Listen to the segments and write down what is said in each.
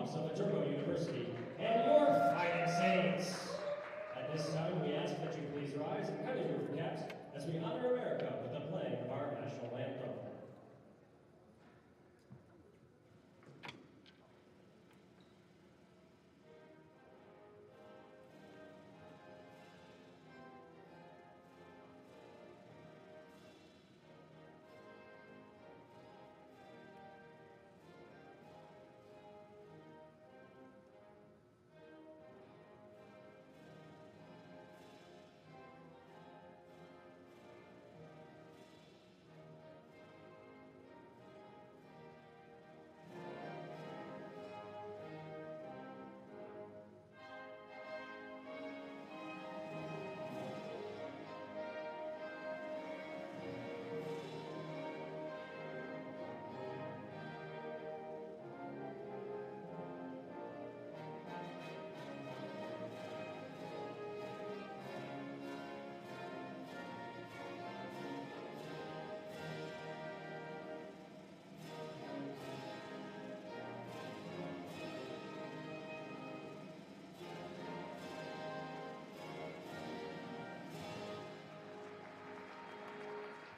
Seahawks of Viterbo University, and your Fighting Saints. At this time, we ask that you please rise and kindly remove your caps as we honor America with the playing of our national anthem.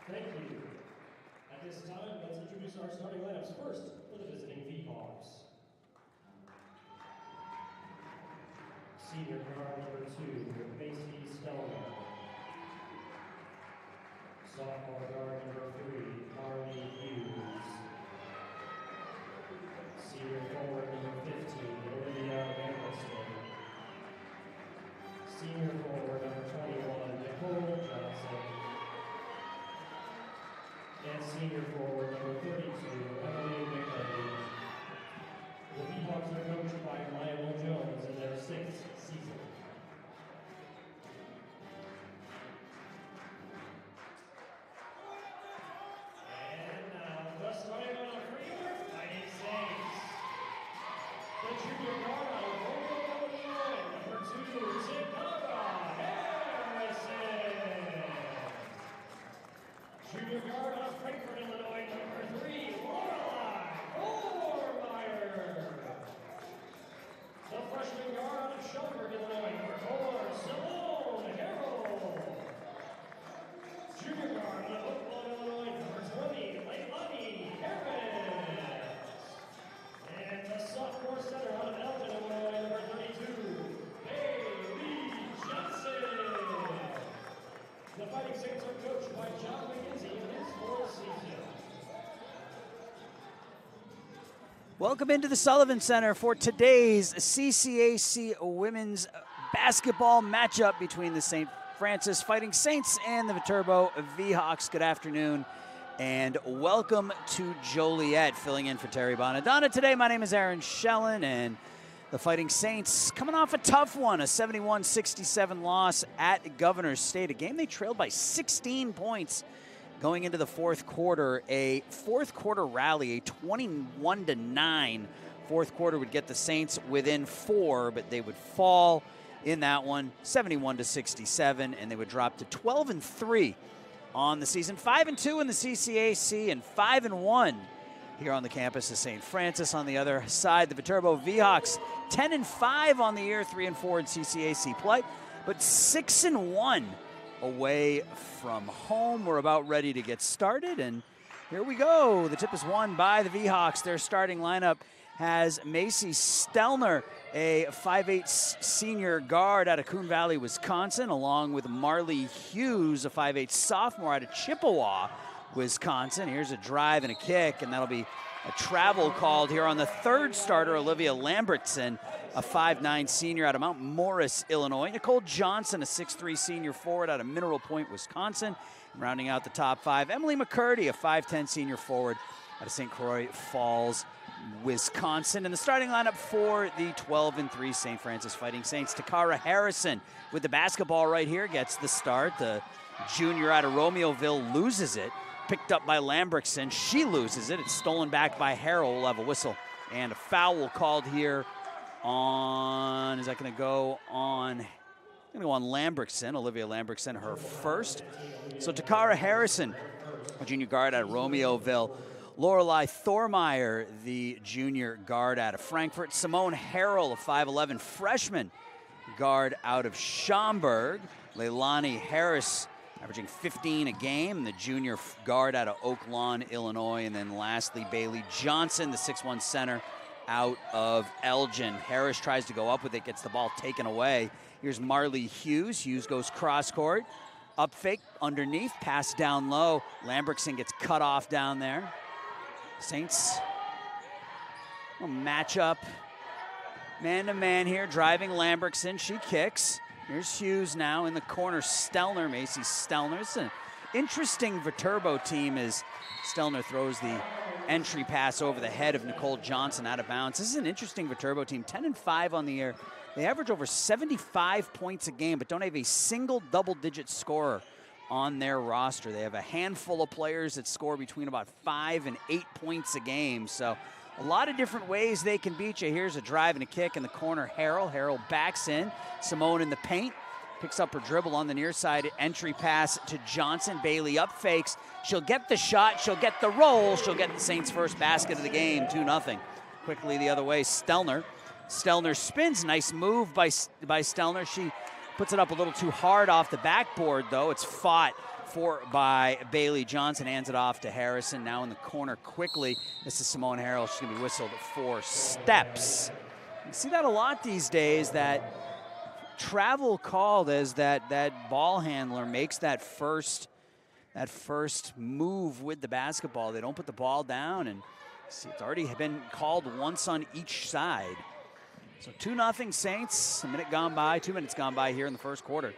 Thank you. At this time, let's introduce our starting lineups first for the visiting V-Hawks. Senior guard number 2, Macy Stelner. Sophomore guard number 3, Carly Hughes. Senior forward number 15, Olivia Lambertson. Senior forward number 21, Nicole Johnson. And senior forward number 32, Emily McCarty. The V-Hawks are coached by Lionel Jones in their 6th season. And now, the starting lineup for your Fighting Saints. The junior guard out of Oklahoma, Illinois, number 2, Takara Harrison. Junior guard out of Frankfort, Illinois, number 3, Lorelei Overmeyer. The freshman guard out of Shelburne, Illinois, number 4, Simone Harrell. Junior guard out of Oakland, Illinois, number 20, Leilani Harris. And the sophomore center out of Elgin, Illinois, number 32, Bailey Johnson. The Fighting Saints are coached by John McKenzie in his 4th season. Welcome into the Sullivan Center for today's CCAC women's basketball matchup between the St. Francis Fighting Saints and the Viterbo V-Hawks. Good afternoon and welcome to Joliet, filling in for Terry Bonadonna today. My name is Aaron Schellen, and the Fighting Saints coming off a tough one, a 71-67 loss at Governor's State, a game they trailed by 16 points going into the fourth quarter. A fourth quarter rally, a 21-9 fourth quarter would get the Saints within 4, but they would fall in that one, 71-67, and they would drop to 12-3 on the season, 5-2 in the CCAC, and 5-1 here on the campus of St. Francis. On the other side, the Viterbo V-Hawks 10-5 on the year, 3-4 in CCAC play, but 6-1 away from home. We're about ready to get started, and here we go. The tip is won by the V-Hawks. Their starting lineup has Macy Stelner, a 5'8 senior guard out of Coon Valley, Wisconsin, along with Marley Hughes, a 5'8 sophomore out of Chippewa, Wisconsin. Here's a drive and a kick, and that'll be a travel called here on the third starter, Olivia Lambertson, a 5'9 senior out of Mount Morris, Illinois. Nicole Johnson, a 6'3 senior forward out of Mineral Point, Wisconsin. And rounding out the top 5, Emily McCurdy, a 5'10 senior forward out of St. Croix Falls, Wisconsin. And the starting lineup for the 12-3 St. Francis Fighting Saints, Takara Harrison with the basketball right here, gets the start. The junior out of Romeoville loses it. Picked up by Lambertson. She loses it. It's stolen back by Harrell. We'll have a whistle and a foul called here on, is that going to go on? Going to go on Lambertson, Olivia Lambertson, her first. So Takara Harrison, a junior guard out of Romeoville, Lorelei Thormeyer, the junior guard out of Frankfurt. Simone Harrell, a 5'11 freshman guard out of Schaumburg. Leilani Harris, averaging 15 a game, the junior guard out of Oak Lawn, Illinois. And then lastly, Bailey Johnson, the 6'1 center out of Elgin. Harris tries to go up with it, gets the ball taken away. Here's Marley Hughes. Hughes goes cross court. Up fake, underneath, pass down low. Lambrickson gets cut off down there. Saints will match up man-to-man here, driving Lambrickson. She kicks. Here's Hughes now in the corner. Stelner, Macy Stelner. It's an interesting Viterbo team as Stelner throws the entry pass over the head of Nicole Johnson out of bounds. This is an interesting Viterbo team, 10-5 on the year. They average over 75 points a game, but don't have a single double-digit scorer on their roster. They have a handful of players that score between about 5 and 8 points a game. So a lot of different ways they can beat you. Here's a drive and a kick in the corner. Harrell backs in. Simone in the paint. Picks up her dribble on the near side. Entry pass to Johnson. Bailey up fakes. She'll get the shot. She'll get the roll. She'll get the Saints' first basket of the game, 2-0. Quickly the other way, Stelner. Stelner spins. Nice move by Stelner. She puts it up a little too hard off the backboard, though. It's fought for by Bailey Johnson. Hands it off to Harrison. Now in the corner quickly. This is Simone Harrell. She's going to be whistled for steps. You see that a lot these days, that travel called as that ball handler makes that first move with the basketball. They don't put the ball down, and see, it's already been called once on each side. So 2-0 Saints, 2 minutes gone by here in the first quarter.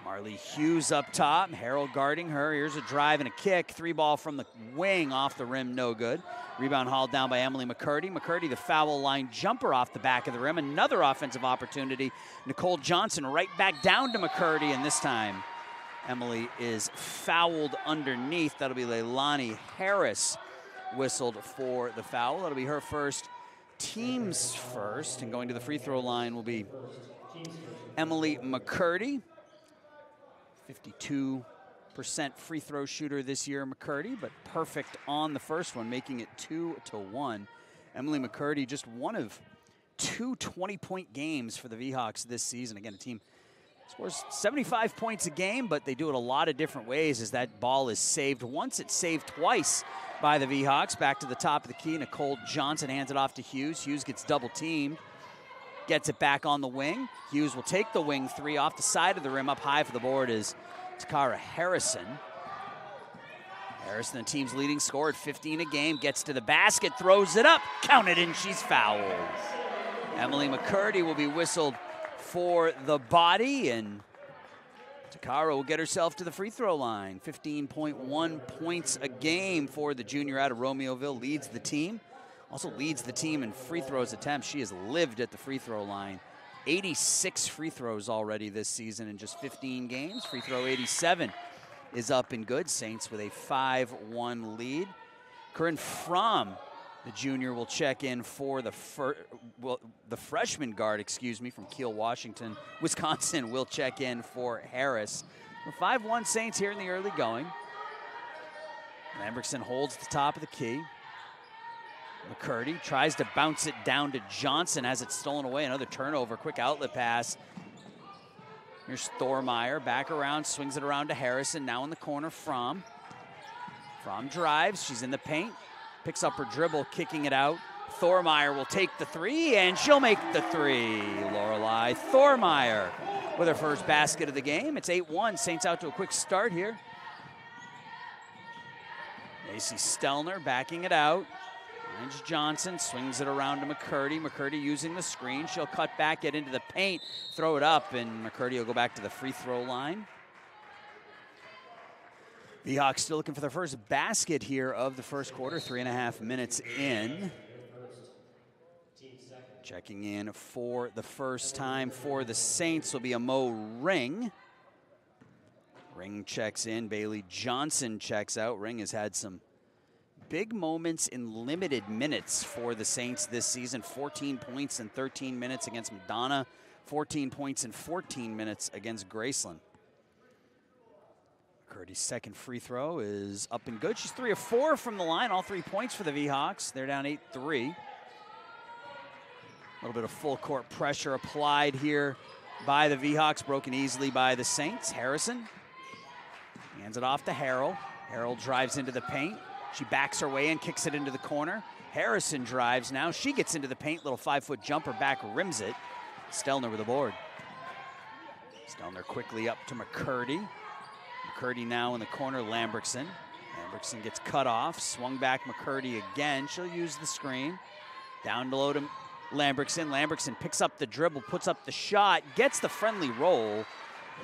Marley Hughes up top, Harrell guarding her. Here's a drive and a kick. 3-ball from the wing off the rim, no good. Rebound hauled down by Emily McCurdy. McCurdy, the foul line jumper off the back of the rim. Another offensive opportunity. Nicole Johnson right back down to McCurdy, and this time Emily is fouled underneath. That'll be Leilani Harris whistled for the foul. That'll be her first, team's first, and going to the free throw line will be Emily McCurdy. 52% free throw shooter this year, McCurdy, but perfect on the first one, making it 2-1. Emily McCurdy, just one of 2 20-point games for the V-Hawks this season. Again, a team scores 75 points a game, but they do it a lot of different ways as that ball is saved. Once it's saved twice by the V-Hawks. Back to the top of the key. Nicole Johnson hands it off to Hughes. Hughes gets double-teamed. Gets it back on the wing. Hughes will take the wing three off the side of the rim. Up high for the board is Takara Harrison. Harrison, the team's leading scorer at 15 a game, gets to the basket, throws it up, counted, and she's fouled. Emily McCurdy will be whistled for the body, and Takara will get herself to the free throw line. 15.1 points a game for the junior out of Romeoville, leads the team. Also leads the team in free throws attempts. She has lived at the free throw line. 86 free throws already this season in just 15 games. Free throw 87 is up and good. Saints with a 5-1 lead. Corinne Fromm, the junior, will check in for the freshman guard, from Kiel, Washington. Wisconsin will check in for Harris. The 5-1 Saints here in the early going. Lambrickson holds the top of the key. McCurdy tries to bounce it down to Johnson, has it stolen away. Another turnover, quick outlet pass. Here's Thormeyer, back around, swings it around to Harrison. Now in the corner, Fromm. Fromm drives, she's in the paint. Picks up her dribble, kicking it out. Thormeyer will take the three, and she'll make the three. Lorelei Thormeyer with her first basket of the game. It's 8-1, Saints out to a quick start here. Macy Stelner backing it out. Finds Johnson, swings it around to McCurdy. McCurdy using the screen. She'll cut back, get into the paint, throw it up, and McCurdy will go back to the free throw line. The Hawks still looking for their first basket here of the first quarter, 3.5 minutes in. Checking in for the first time for the Saints will be a Mo Ring. Ring checks in, Bailey Johnson checks out. Ring has had some big moments in limited minutes for the Saints this season. 14 points in 13 minutes against Madonna. 14 points in 14 minutes against Graceland. McCurdy's second free throw is up and good. She's 3 of 4 from the line, all 3 points for the V-Hawks. They're down 8-3. A little bit of full court pressure applied here by the V-Hawks, broken easily by the Saints. Harrison hands it off to Harrell. Harrell drives into the paint. She backs her way in, kicks it into the corner. Harrison drives now. She gets into the paint, little 5-foot jumper back, rims it. Stelner with the board. Stelner quickly up to McCurdy. McCurdy now in the corner, Lambrickson. Lambrickson gets cut off, swung back McCurdy again. She'll use the screen. Down below to Lambrickson. Lambrickson picks up the dribble, puts up the shot, gets the friendly roll.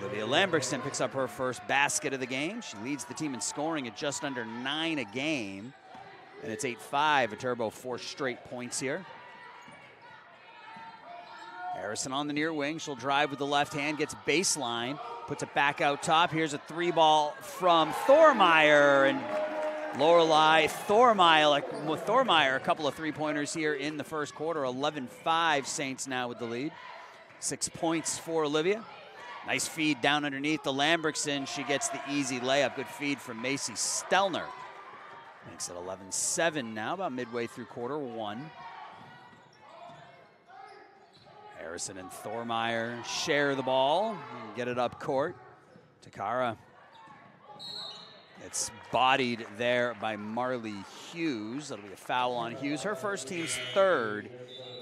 Olivia Lambrickson picks up her first basket of the game. She leads the team in scoring at just under 9 a game. And it's 8-5, Viterbo 4 straight points here. Harrison on the near wing. She'll drive with the left hand, gets baseline, puts it back out top. Here's a 3-ball from Thormeyer. And Lorelei Thormeyer, a couple of 3-pointers here in the first quarter. 11-5, Saints now with the lead. 6 points for Olivia. Nice feed down underneath the Lambrickson. She gets the easy layup. Good feed from Macy Stelner. Makes it 11-7 now, about midway through quarter 1. Harrison and Thormeyer share the ball and get it up court. Takara. It's bodied there by Marley Hughes. That'll be a foul on Hughes. Her first, team's third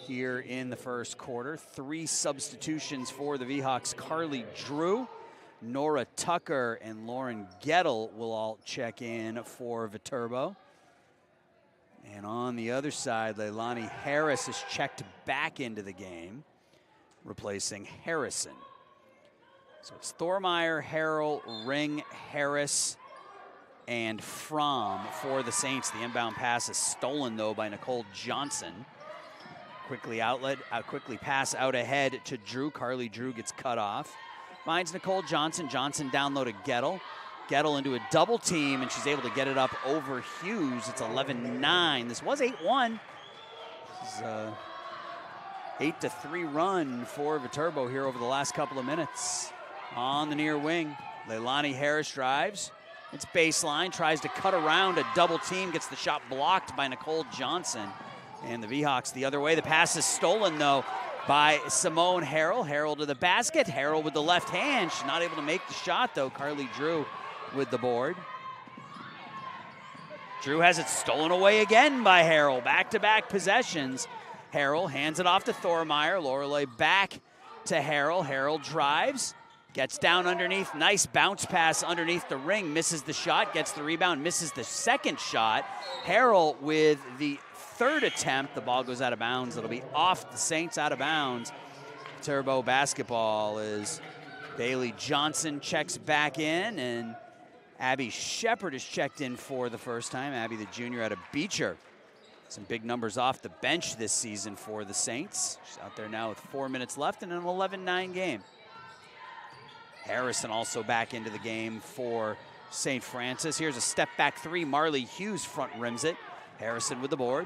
here in the first quarter. 3 substitutions for the V-Hawks. Carly Drew, Nora Tucker, and Lauren Gettle will all check in for Viterbo. And on the other side, Leilani Harris is checked back into the game, replacing Harrison. So it's Thormeyer, Harrell, Ring, Harris, and Fromm for the Saints. The inbound pass is stolen, though, by Nicole Johnson. Quickly pass out ahead to Drew. Carly Drew gets cut off. Finds Nicole Johnson. Johnson down low to Gettle. Gettle into a double team, and she's able to get it up over Hughes. It's 11-9. This was 8-1. This is a 8-3 run for Viterbo here over the last couple of minutes. On the near wing, Leilani Harris drives. It's baseline, tries to cut around a double team, gets the shot blocked by Nicole Johnson. And the V-Hawks the other way. The pass is stolen, though, by Simone Harrell. Harrell to the basket. Harrell with the left hand. She's not able to make the shot, though. Carly Drew with the board. Drew has it stolen away again by Harrell. Back-to-back possessions. Harrell hands it off to Thormeyer. Lorelei back to Harrell. Harrell drives. Gets down underneath. Nice bounce pass underneath the ring. Misses the shot. Gets the rebound. Misses the second shot. Harrell with the third attempt. The ball goes out of bounds. It'll be off the Saints, out of bounds. Viterbo basketball is Bailey Johnson checks back in, and Abby Shepard is checked in for the first time. Abby, the junior out of Beecher. Some big numbers off the bench this season for the Saints. She's out there now with 4 minutes left in an 11-9 game. Harrison also back into the game for St. Francis. Here's a step back 3. Marley Hughes front rims it. Harrison with the board.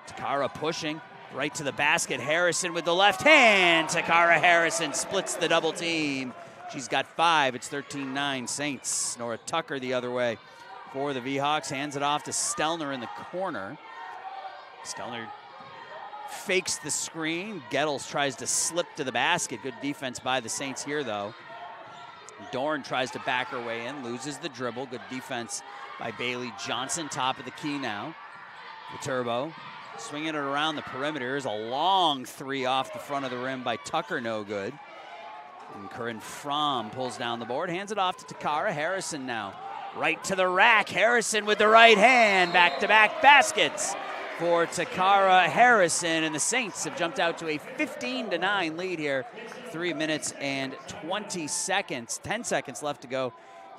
Takara pushing right to the basket. Harrison with the left hand. Takara Harrison splits the double team. She's got 5. It's 13-9 Saints. Nora Tucker the other way for the V-Hawks. Hands it off to Stelner in the corner. Stelner fakes the screen. Gettles tries to slip to the basket. Good defense by the Saints here, though. Dorn tries to back her way in, loses the dribble. Good defense by Bailey Johnson. Top of the key now. Viterbo swinging it around the perimeter. Here's a long 3 off the front of the rim by Tucker, no good. And Corinne Fromm pulls down the board, hands it off to Takara. Harrison now right to the rack. Harrison with the right hand. Back-to-back baskets for Takara Harrison, and the Saints have jumped out to a 15-9 lead here. 3 minutes and 10 seconds left to go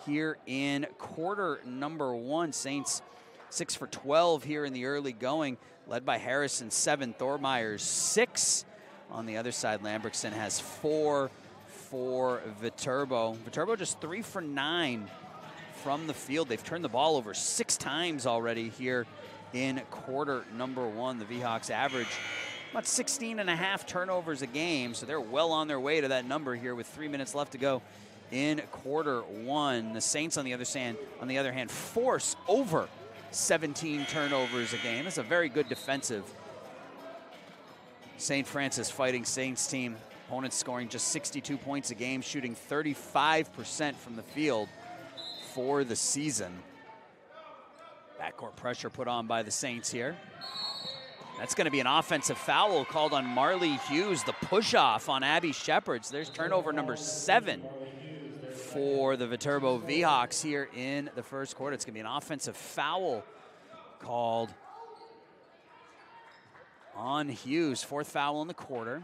here in quarter number 1. Saints 6 for 12 here in the early going, led by Harrison 7, Thormeyer 6. On the other side, Lambrickson has 4 for Viterbo. Viterbo just 3 for 9 from the field. They've turned the ball over 6 times already here in quarter number 1. The V-Hawks average about 16.5 turnovers a game, so they're well on their way to that number here with 3 minutes left to go in quarter one. The Saints, on the other hand, force over 17 turnovers a game. It's a very good defensive St. Francis Fighting Saints team. Opponents scoring just 62 points a game, shooting 35% from the field for the season. Backcourt pressure put on by the Saints here. That's going to be an offensive foul called on Marley Hughes, the push-off on Abby Shepherds. There's turnover number 7 for the Viterbo V-Hawks here in the first quarter. It's going to be an offensive foul called on Hughes. 4th foul in the quarter.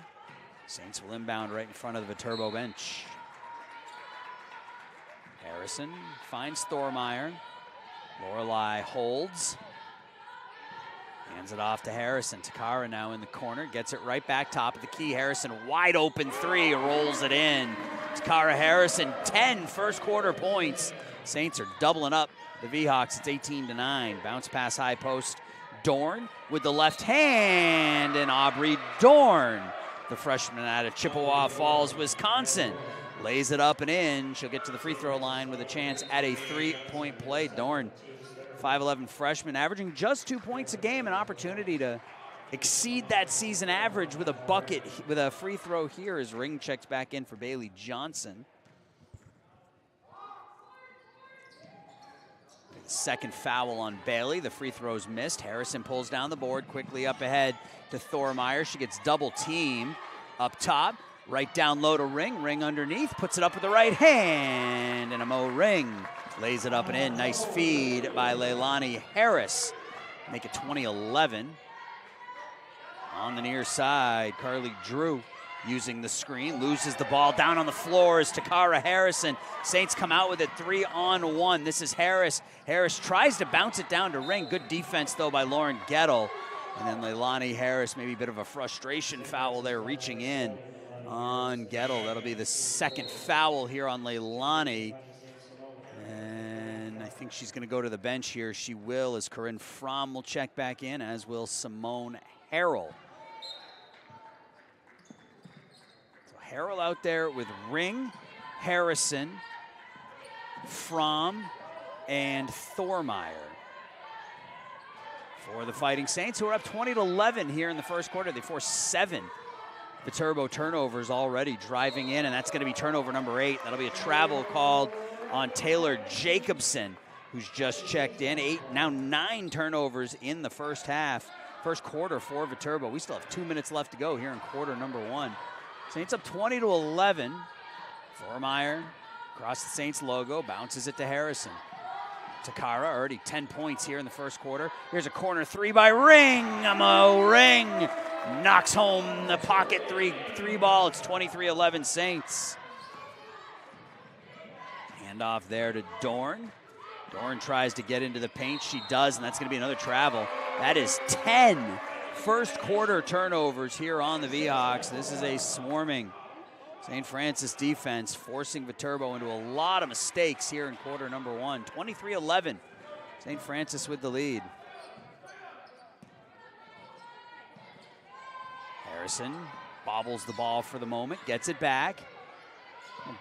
Saints will inbound right in front of the Viterbo bench. Harrison finds Thormeyer. Lorelei holds. Hands it off to Harrison. Takara now in the corner. Gets it right back top of the key. Harrison wide open 3. Rolls it in. Takara Harrison, 10 first quarter points. Saints are doubling up the V-Hawks. It's 18-9. Bounce pass high post. Dorn with the left hand. And Aubrey Dorn, the freshman out of Chippewa Falls, Wisconsin, lays it up and in. She'll get to the free throw line with a chance at a 3-point play. Dorn, 5'11" freshman, averaging just 2 points a game, an opportunity to exceed that season average with a bucket, with a free throw here as Ring checks back in for Bailey Johnson. Second foul on Bailey. The free throw's missed. Harrison pulls down the board, quickly up ahead to Thormeyer. She gets double teamed up top. Right down low to Ring. Ring underneath. Puts it up with the right hand. And Mo Ring lays it up and in. Nice feed by Leilani Harris. Make it 20-11. On the near side, Carly Drew using the screen. Loses the ball. Down on the floor is Takara Harrison. Saints come out with it 3-on-1. This is Harris. Harris tries to bounce it down to Ring. Good defense, though, by Lauren Gettle. And then Leilani Harris, maybe a bit of a frustration foul there, reaching in on Gettle. That'll be the second foul here on Leilani. And I think she's going to go to the bench here. She will, as Corinne Fromm will check back in, as will Simone Harrell. So Harrell out there with Ring, Harrison, Fromm, and Thormeyer for the Fighting Saints, who are up 20-11 here in the first quarter. They forced 7 Viterbo turnovers already, driving in, and that's going to be turnover number 8. That'll be a travel called on Taylor Jacobson, who's just checked in. 8, now 9 turnovers in the first quarter for Viterbo. We still have 2 minutes left to go here in quarter number 1. Saints up 20-11. Thormeyer across the Saints logo, bounces it to Harrison. Takara, already 10 points here in the first quarter. Here's a corner 3 by Ring. Ring knocks home the pocket three ball. It's 23-11 Saints. Handoff there to Dorn. Dorn tries to get into the paint. She does, and that's going to be another travel. That is 10 first quarter turnovers here on the V-Hawks. This is a swarming St. Francis defense, forcing Viterbo into a lot of mistakes here in quarter number 1. 23-11, St. Francis with the lead. Harrison bobbles the ball for the moment, gets it back.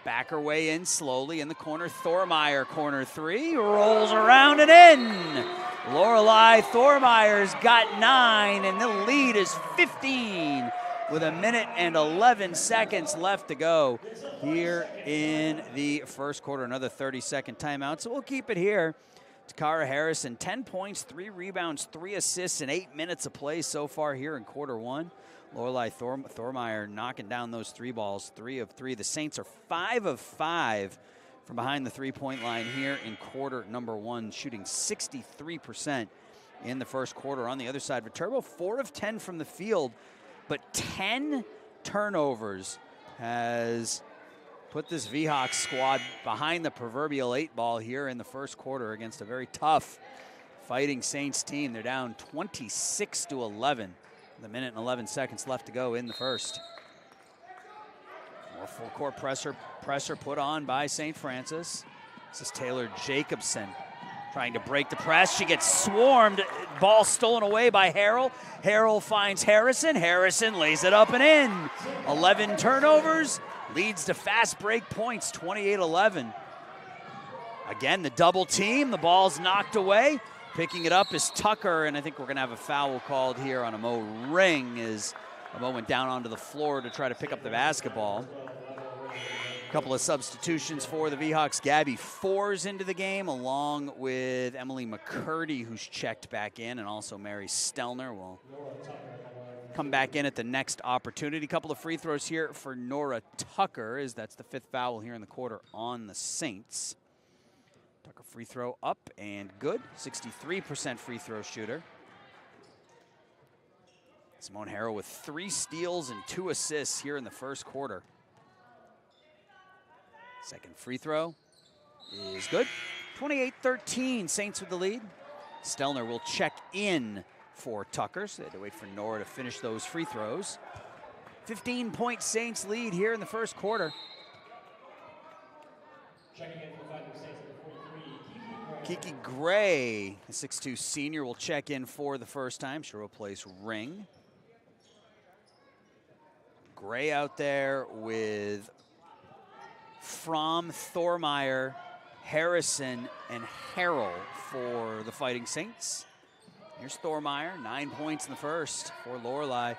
Back her way in slowly in the corner. Thormeyer, corner 3, rolls around and in. Lorelei Thormeyer's got 9, and the lead is 15 with 1 minute and 11 seconds left to go here in the first quarter. Another 30-second timeout, so we'll keep it here. Takara Harrison, 10 points, 3 rebounds, 3 assists in 8 minutes of play so far here in quarter 1. Lorelei Thormeyer knocking down those 3 balls, 3 of 3. The Saints are 5 of 5 from behind the 3-point line here in quarter number 1, shooting 63% in the first quarter. On the other side, Viterbo 4 of 10 from the field, but 10 turnovers has put this V-Hawks squad behind the proverbial 8 ball here in the first quarter against a very tough Fighting Saints team. They're down 26-11. The minute and 11 seconds left to go in the first. More full court pressure put on by St. Francis. This is Taylor Jacobson trying to break the press. She gets swarmed. Ball stolen away by Harrell. Harrell finds Harrison. Harrison lays it up and in. 11 turnovers, leads to fast break points, 28-11. Again, the double team, the ball's knocked away. Picking it up is Tucker, and I think we're gonna have a foul called here on Amo Ring as Amo went down onto the floor to try to pick up the basketball. A couple of substitutions for the V-Hawks. Gabby Fours into the game, along with Emily McCurdy, who's checked back in, and also Mary Stelner will come back in at the next opportunity. A couple of free throws here for Nora Tucker, as that's the 5th foul here in the quarter on the Saints. Tucker free throw up and good. 63% free throw shooter. Simone Harrell with 3 steals and 2 assists here in the first quarter. Second free throw is good. 28-13, Saints with the lead. Stelner will check in for Tucker, so they had to wait for Nora to finish those free throws. 15-point Saints lead here in the first quarter. Checking in for the Saints number 43, Kiki Gray, a 6'2 senior, will check in for the first time. She'll replace Ring. Gray out there with Fromm, Thormeyer, Harrison, and Harrell for the Fighting Saints. Here's Thormeyer, 9 points in the first for Lorelei.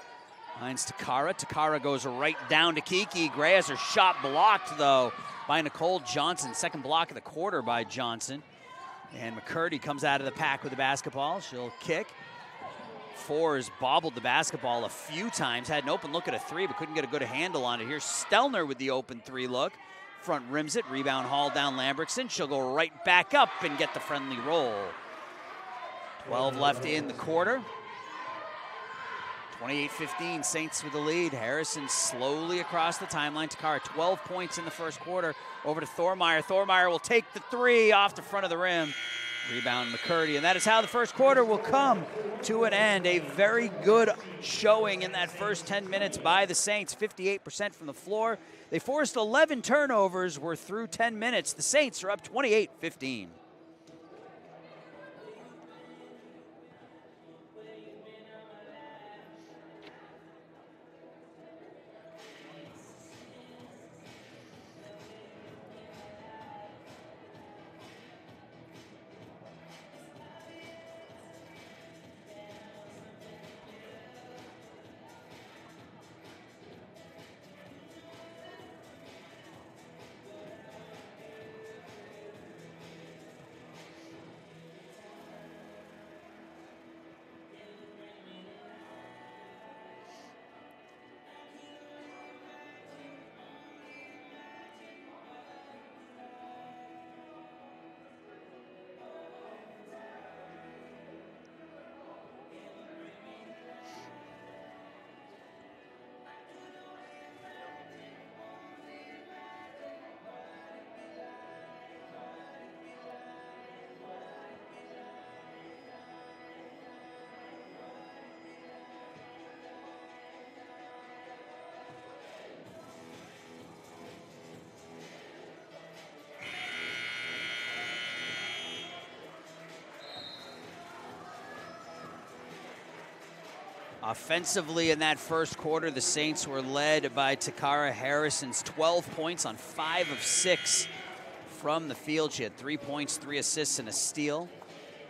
Finds Takara. Takara goes right down to Kiki. Gray has her shot blocked, though, by Nicole Johnson. Second block of the quarter by Johnson. And McCurdy comes out of the pack with the basketball. She'll kick. Fours bobbled the basketball a few times. Had an open look at a 3, but couldn't get a good handle on it. Here's Stelner with the open 3 look. Front rims it. Rebound haul down Lambrickson. She'll go right back up and get the friendly roll. 12 left in the quarter. 28-15, Saints with the lead. Harrison slowly across the timeline. Takara, 12 points in the first quarter. Over to Thormeyer. Thormeyer will take the 3 off the front of the rim. Rebound McCurdy, and that is how the first quarter will come to an end. A very good showing in that first 10 minutes by the Saints. 58% from the floor. They forced 11 turnovers. We're through 10 minutes. The Saints are up 28-15. Offensively in that first quarter, the Saints were led by Takara Harrison's 12 points on 5 of 6 from the field. She had 3 points, 3 assists, and a steal.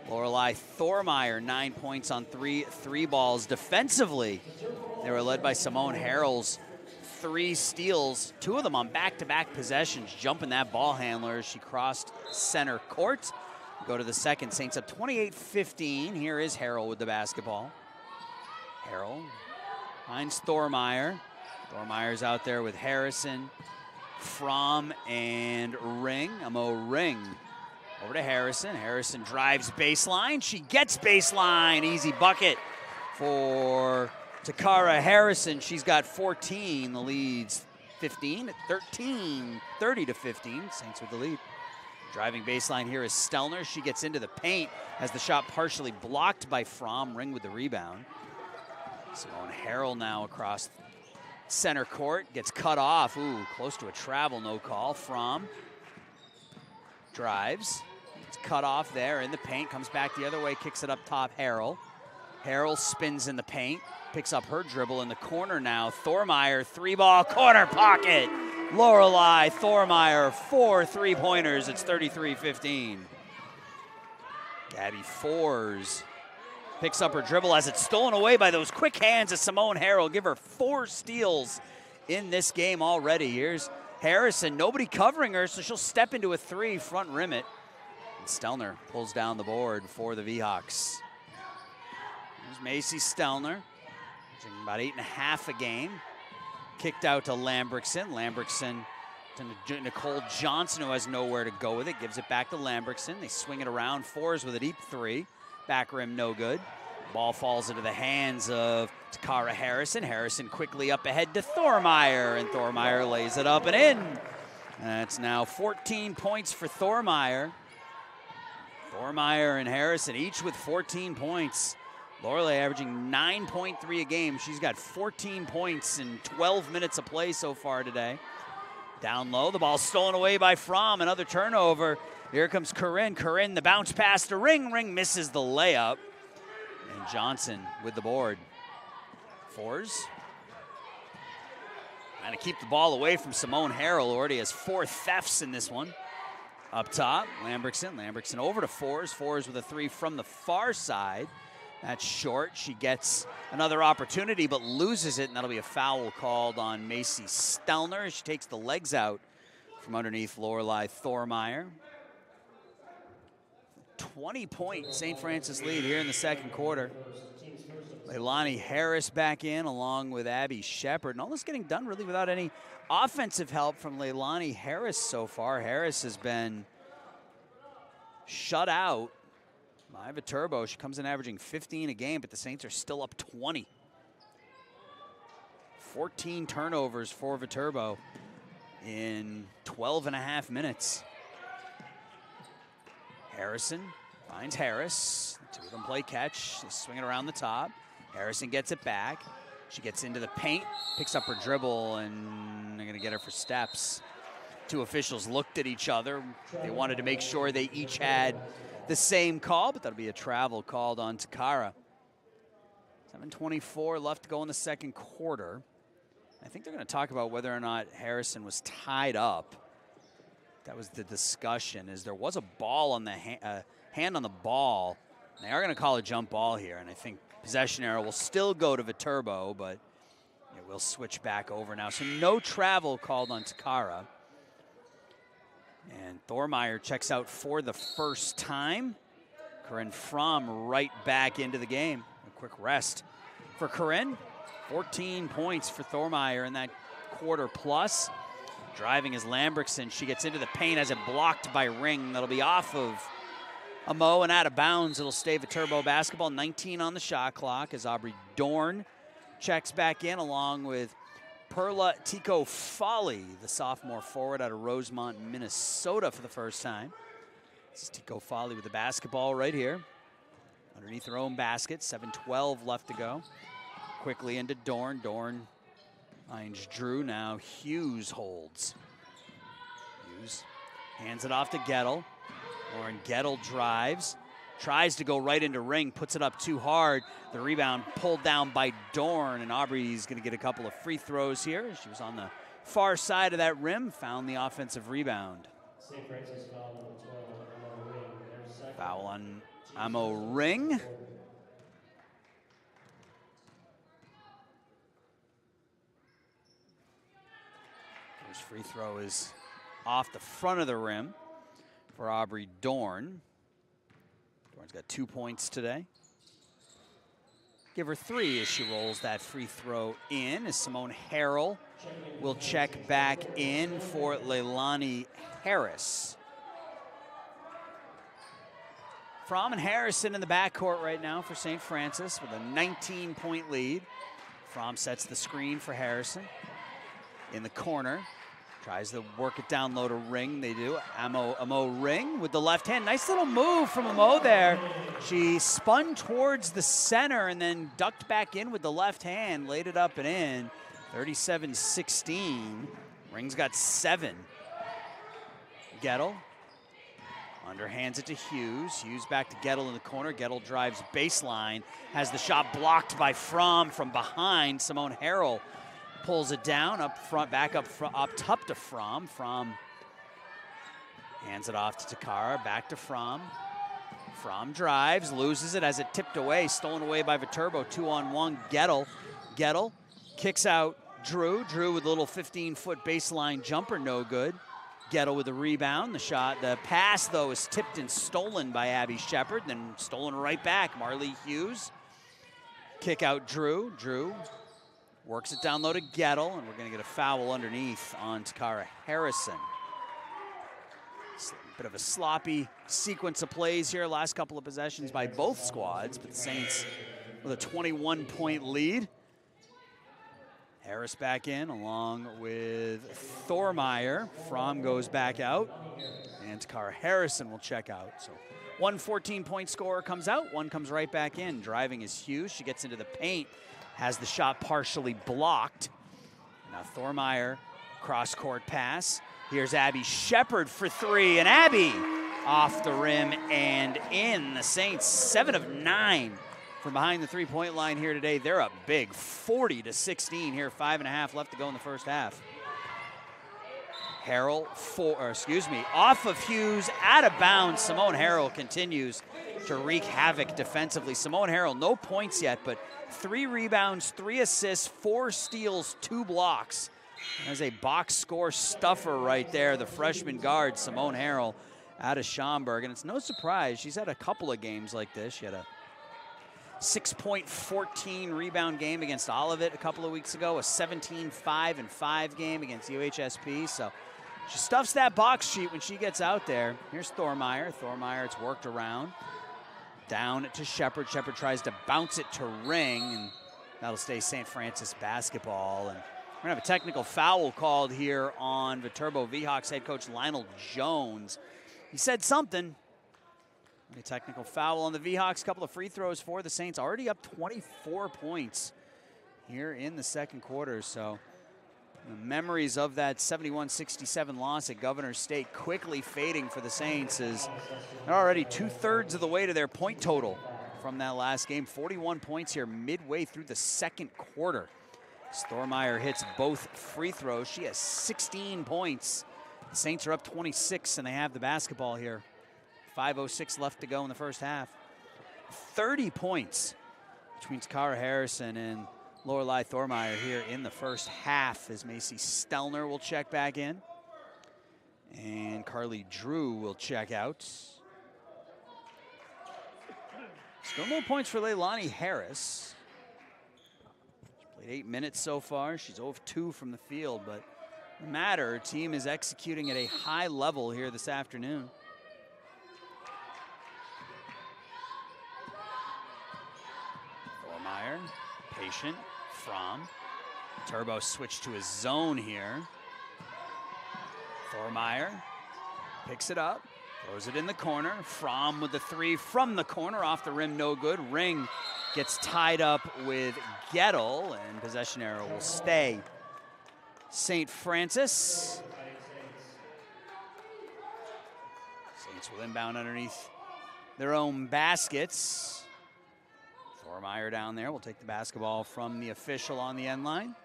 Lorelei Thormeyer, 9 points on 3 balls. Defensively, they were led by Simone Harrell's 3 steals, 2 of them on back-to-back possessions, jumping that ball handler as she crossed center court. Go to the second, Saints up 28-15. Here is Harrell with the basketball. Harrell finds Thormeyer. Thormeyer's out there with Harrison, Fromm, and Ring. Amo Ring over to Harrison. Harrison drives baseline. She gets baseline. Easy bucket for Takara Harrison. She's got 14. The lead's 15 at 13, 30-15. Saints with the lead. Driving baseline here is Stelner. She gets into the paint as the shot partially blocked by Fromm. Ring with the rebound. Simone Harrell now across center court, gets cut off. Ooh, close to a travel, no call. Fromm drives, it's cut off there in the paint, comes back the other way, kicks it up top, Harrell. Harrell spins in the paint, picks up her dribble in the corner now. Thormeyer, 3-ball corner pocket. Lorelei Thormeyer, 4 3-pointers. It's 33-15. Gabby Fours picks up her dribble as it's stolen away by those quick hands of Simone Harrell. Give her 4 steals in this game already. Here's Harrison, nobody covering her, so she'll step into a 3, front rim it. And Stelner pulls down the board for the V-Hawks. There's Macy Stelner, about 8.5 a game. Kicked out to Lambrickson. Lambrickson to Nicole Johnson, who has nowhere to go with it. Gives it back to Lambrickson. They swing it around. Fours with a deep 3. Back rim, no good. Ball falls into the hands of Takara Harrison. Harrison quickly up ahead to Thormeyer, and Thormeyer lays it up and in. That's now 14 points for Thormeyer. Thormeyer and Harrison each with 14 points. Lorelei averaging 9.3 a game. She's got 14 points in 12 minutes of play so far today. Down low, the ball stolen away by Fromm. Another turnover. Here comes Corinne. Corinne, the bounce pass to Ring. Ring misses the layup. And Johnson with the board. Fours. Trying to keep the ball away from Simone Harrell. Already has 4 thefts in this one. Up top, Lambrickson. Lambrickson over to Fours. Fours with a 3 from the far side. That's short. She gets another opportunity but loses it, and that'll be a foul called on Macy Stelner. She takes the legs out from underneath Lorelei Thormeyer. 20-point St. Francis lead here in the second quarter. Leilani Harris back in along with Abby Shepard. And all this getting done really without any offensive help from Leilani Harris so far. Harris has been shut out by Viterbo. She comes in averaging 15 a game, but the Saints are still up 20. 14 turnovers for Viterbo in 12.5 minutes. Harrison finds Harris. The 2 of them play catch. They swing it around the top. Harrison gets it back. She gets into the paint, picks up her dribble, and they're going to get her for steps. 2 officials looked at each other. They wanted to make sure they each had the same call, but that'll be a travel called on Takara. 7:24 left to go in the second quarter. I think they're going to talk about whether or not Harrison was tied up. That was the discussion, is there was a ball on the hand on the ball. They are going to call a jump ball here, and I think possession arrow will still go to Viterbo, but it will switch back over now. So no travel called on Takara. And Thormeyer checks out for the first time. Corinne Fromm right back into the game. A quick rest for Corinne. 14 points for Thormeyer in that quarter plus. Driving is Lambrickson. She gets into the paint, has it blocked by Ring. That'll be off of Amo and out of bounds. It'll stay Viterbo basketball. 19 on the shot clock as Aubrey Dorn checks back in along with Perla Tico Folly, the sophomore forward out of Rosemont, Minnesota for the first time. This is Tico Folly with the basketball right here. Underneath her own basket, 7:12 left to go. Quickly into Dorn. Dorn finds Drew, now Hughes holds. Hughes hands it off to Gettle. Lauren Gettle drives. Tries to go right into Ring, puts it up too hard. The rebound pulled down by Dorn, and Aubrey's going to get a couple of free throws here. She was on the far side of that rim, found the offensive rebound. St. Francis foul number 12, Amo Ring. Foul on Amo Ring. First free throw is off the front of the rim for Aubrey Dorn. Dorn's got 2 points today. Give her 3 as she rolls that free throw in, as Simone Harrell will check back in for Leilani Harris. Fromm and Harrison in the backcourt right now for St. Francis with a 19-point lead. Fromm sets the screen for Harrison in the corner. Tries to work it down low to Ring. They do. Amo Ring with the left hand. Nice little move from Amo there. She spun towards the center and then ducked back in with the left hand. Laid it up and in. 37-16. Ring's got 7. Gettle underhands it to Hughes. Hughes back to Gettle in the corner. Gettle drives baseline. Has the shot blocked by Fromm from behind. Simone Harrell pulls it down, up front, back up top to Fromm. Fromm hands it off to Takara, back to Fromm. Fromm drives, loses it, has it tipped away, stolen away by Viterbo, 2-on-1, Gettle kicks out Drew. Drew with a little 15-foot baseline jumper, no good. Gettle with a rebound. The pass, though, is tipped and stolen by Abby Shepard, then stolen right back. Marley Hughes. Kick out Drew. Drew works it down low to Gettle, and we're going to get a foul underneath on Takara Harrison. Bit of a sloppy sequence of plays here. Last couple of possessions by both squads, but the Saints with a 21-point lead. Harris back in along with Thormeyer. Fromm goes back out, and Takara Harrison will check out. So one 14-point scorer comes out, one comes right back in. Driving is Hughes. She gets into the paint, has the shot partially blocked. Now Thormeyer, cross-court pass. Here's Abby Shepard for three, and Abby off the rim and in. The Saints 7 of 9 from behind the three-point line here today. They're up big, 40-16 here, 5.5 left to go in the first half. Harrell, off of Hughes, out of bounds. Simone Harrell continues to wreak havoc defensively. Simone Harrell, no points yet, but 3 rebounds, 3 assists, 4 steals, 2 blocks. There's a box score stuffer right there, the freshman guard, Simone Harrell, out of Schaumburg. And it's no surprise, she's had a couple of games like this. She had a 6-point, 14 rebound game against Olivet a couple of weeks ago, a 17-5-5 game against UHSP. So she stuffs that box sheet when she gets out there. Here's Thormeyer. Thormeyer, it's worked around. Down to Shepard. Shepard tries to bounce it to Ring, and that'll stay St. Francis basketball. And we're going to have a technical foul called here on Viterbo V-Hawks head coach Lionel Jones. He said something. A technical foul on the V-Hawks. Couple of free throws for the Saints. Already up 24 points here in the second quarter. So the memories of that 71-67 loss at Governor's State quickly fading for the Saints, as they're already 2/3 of the way to their point total from that last game. 41 points here midway through the second quarter. Thormeyer hits both free throws. She has 16 points. The Saints are up 26, and they have the basketball here. 5:06 left to go in the first half. 30 points between Takara Harrison and Lorelei Thormeyer here in the first half, as Macy Stelner will check back in. And Carly Drew will check out. Still no points for Leilani Harris. She's played 8 minutes so far. She's 0 of 2 from the field, but no matter, her team is executing at a high level here this afternoon. Thormeyer, patient. Fromm. Turbo switched to his zone here. Thormeyer picks it up, throws it in the corner. Fromm with the 3 from the corner, off the rim, no good. Ring gets tied up with Gettle, and possession arrow will stay St. Francis. Saints will inbound underneath their own baskets. Thormeyer down there will take the basketball from the official on the end line.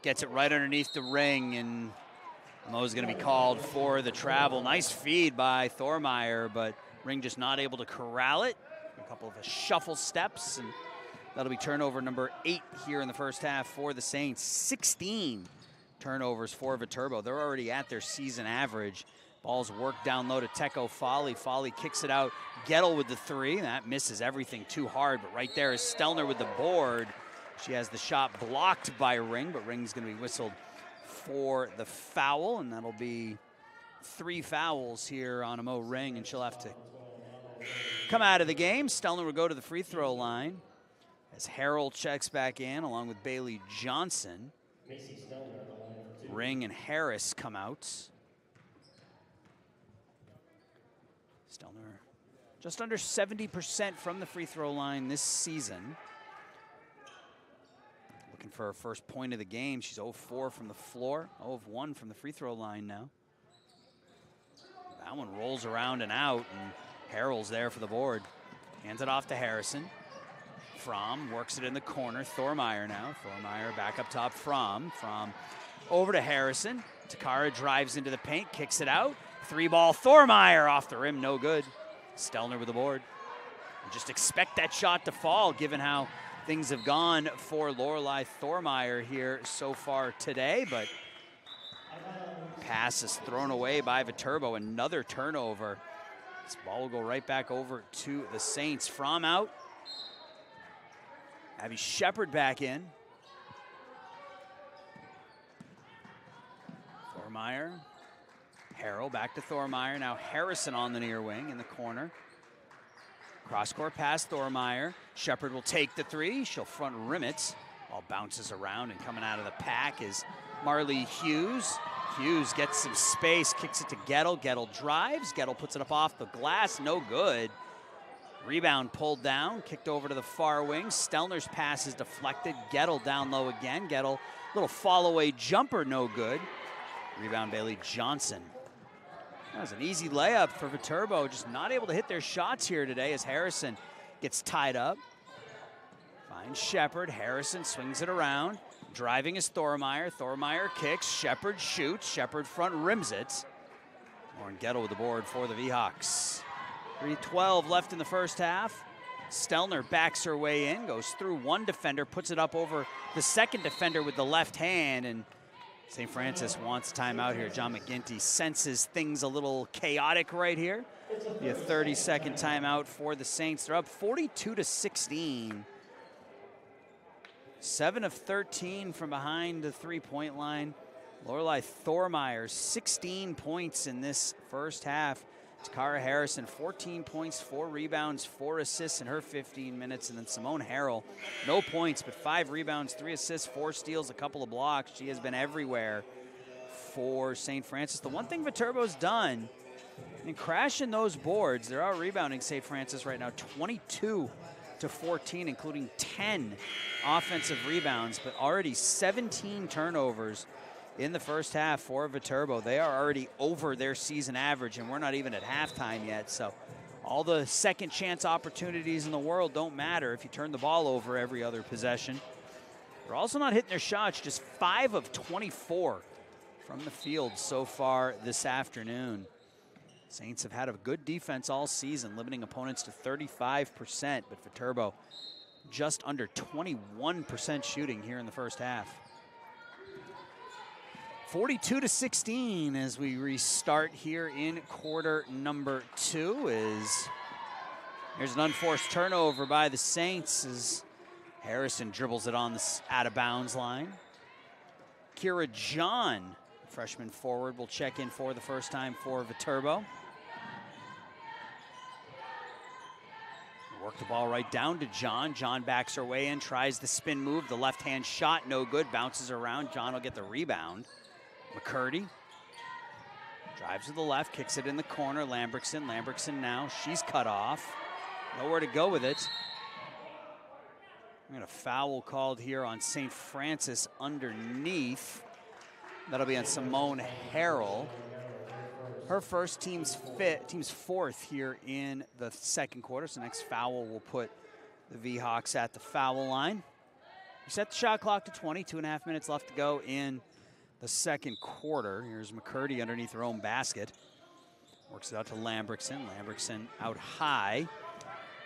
Gets it right underneath the ring, and Mo's going to be called for the travel. Nice feed by Thormeyer, but Ring just not able to corral it. A couple of shuffle steps, and that'll be turnover number 8 here in the first half for the Saints. 16 turnovers for Viterbo. They're already at their season average. Ball's worked down low to Teko Folly. Folly kicks it out. Gettle with the 3. That misses everything too hard, but right there is Stelner with the board. She has the shot blocked by Ring, but Ring's going to be whistled for the foul, and that'll be 3 fouls here on Mo Ring, and she'll have to come out of the game. Stelner will go to the free throw line as Harrell checks back in along with Bailey Johnson. Ring and Harris come out. Stelner just under 70% from the free throw line this season. Looking for her first point of the game. She's 0 of 4 from the floor, 0 of 1 from the free throw line now. That one rolls around and out, and Harrell's there for the board. Hands it off to Harrison. Fromm works it in the corner. Thormeyer now. Thormeyer back up top. Fromm over to Harrison. Takara drives into the paint, kicks it out. 3-ball. Thormeyer off the rim, no good. Stelner with the board. Just expect that shot to fall, given how things have gone for Lorelei Thormeyer here so far today, but pass is thrown away by Viterbo. Another turnover. This ball will go right back over to the Saints. Fromm out. Abby Shepard back in. Thormeyer. Harrell back to Thormeyer. Now Harrison on the near wing in the corner. Cross-court pass, Thormeyer. Shepard will take the three. She'll front rim it. Ball bounces around, and coming out of the pack is Marley Hughes. Hughes gets some space, kicks it to Gettle. Gettle drives. Gettle puts it up off the glass. No good. Rebound pulled down, kicked over to the far wing. Stelner's pass is deflected. Gettle down low again. Gettle, little fall-away jumper, no good. Rebound, Bailey Johnson. That was an easy layup for Viterbo, just not able to hit their shots here today as Harrison gets tied up. Finds Shepard. Harrison swings it around. Driving is Thormeyer. Thormeyer kicks. Shepard shoots. Shepard front rims it. Lauren Gettle with the board for the V-Hawks. 3:12 left in the first half. Stelner backs her way in, goes through one defender, puts it up over the second defender with the left hand, and St. Francis wants timeout here. John McGinty senses things a little chaotic right here. Be a 30-second timeout for the Saints. They're up 42-16. 7 of 13 from behind the three-point line. Lorelei Thormeyer, 16 points in this first half. Takara Harrison, 14 points, 4 rebounds, 4 assists in her 15 minutes. And then Simone Harrell, no points, but 5 rebounds, 3 assists, 4 steals, a couple of blocks. She has been everywhere for St. Francis. The one thing Viterbo's done in crashing those boards, they're out rebounding St. Francis right now, 22-14, including 10 offensive rebounds, but already 17 turnovers in the first half for Viterbo. They are already over their season average, and we're not even at halftime yet. So all the second chance opportunities in the world don't matter if you turn the ball over every other possession. They're also not hitting their shots, just 5 of 24 from the field so far this afternoon. Saints have had a good defense all season, limiting opponents to 35%, but Viterbo just under 21% shooting here in the first half. 42-16 as we restart here in quarter number 2. Here's an unforced turnover by the Saints as Harrison dribbles it on the out-of-bounds line. Kira John, freshman forward, will check in for the first time for Viterbo. Work the ball right down to John. John backs her way in, tries the spin move. The left-hand shot, no good, bounces around. John will get the rebound. McCurdy drives to the left, kicks it in the corner. Lambrickson now, she's cut off. Nowhere to go with it. We got a foul called here on St. Francis underneath. That'll be on Simone Harrell. Her first, team's fourth here in the second quarter. So next foul will put the V-Hawks at the foul line. We set the shot clock to 20, 2.5 minutes left to go in the second quarter. Here's McCurdy underneath her own basket. Works it out to Lambrickson. Lambrickson out high.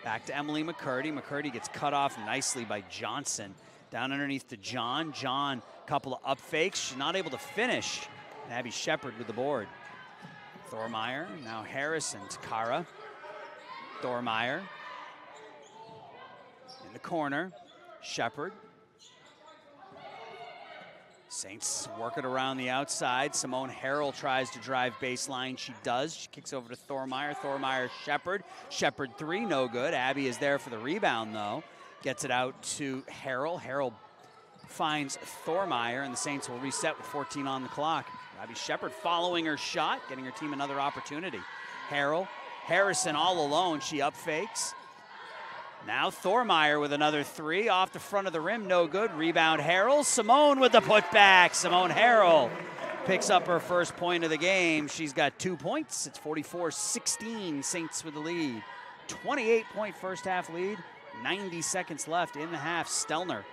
Back to Emily McCurdy. McCurdy gets cut off nicely by Johnson. Down underneath to John. John, couple of up fakes. She's not able to finish. And Abby Shepard with the board. Thormeyer, now Harrison. Takara. Thormeyer. In the corner. Shepard. Saints work it around the outside. Simone Harrell tries to drive baseline. She does. She kicks over to Thormeyer. Thormeyer, Shepard. Shepard 3, no good. Abby is there for the rebound, though. Gets it out to Harrell. Harrell finds Thormeyer, and the Saints will reset with 14 on the clock. Abby Shepard following her shot, getting her team another opportunity. Harrell, Harrison all alone. She up fakes. Now Thormeyer with another 3 off the front of the rim, no good. Rebound Harrell. Simone with the putback. Simone Harrell picks up her first point of the game. She's got 2 points. It's 44-16, Saints with the lead. 28-point first half lead. 90 seconds left in the half. Stelner.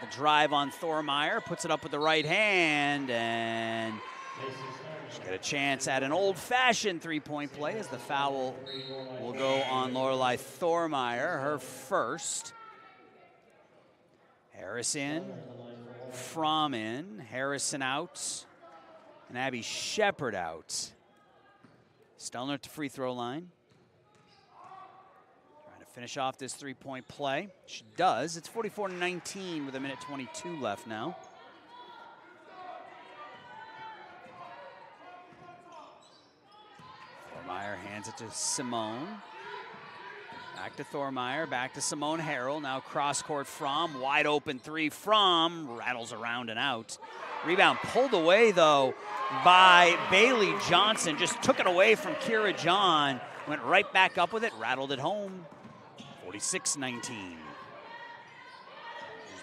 The drive on Thormeyer, puts it up with the right hand, and she's got a chance at an old-fashioned three-point play as the foul will go on Lorelei Thormeyer, her first. Harris in, Fromm in, Harrison out, and Abby Shepard out. Stelner at the free throw line. Trying to finish off this three-point play. She does. It's 44-19 with 1:22 left now. Thormeyer hands it to Simone. Back to Thormeyer, back to Simone Harrell. Now cross-court Fromm, wide open three. Fromm rattles around and out. Rebound pulled away, though, by Bailey Johnson. Just took it away from Kira John. Went right back up with it, rattled it home. 46-19. Here's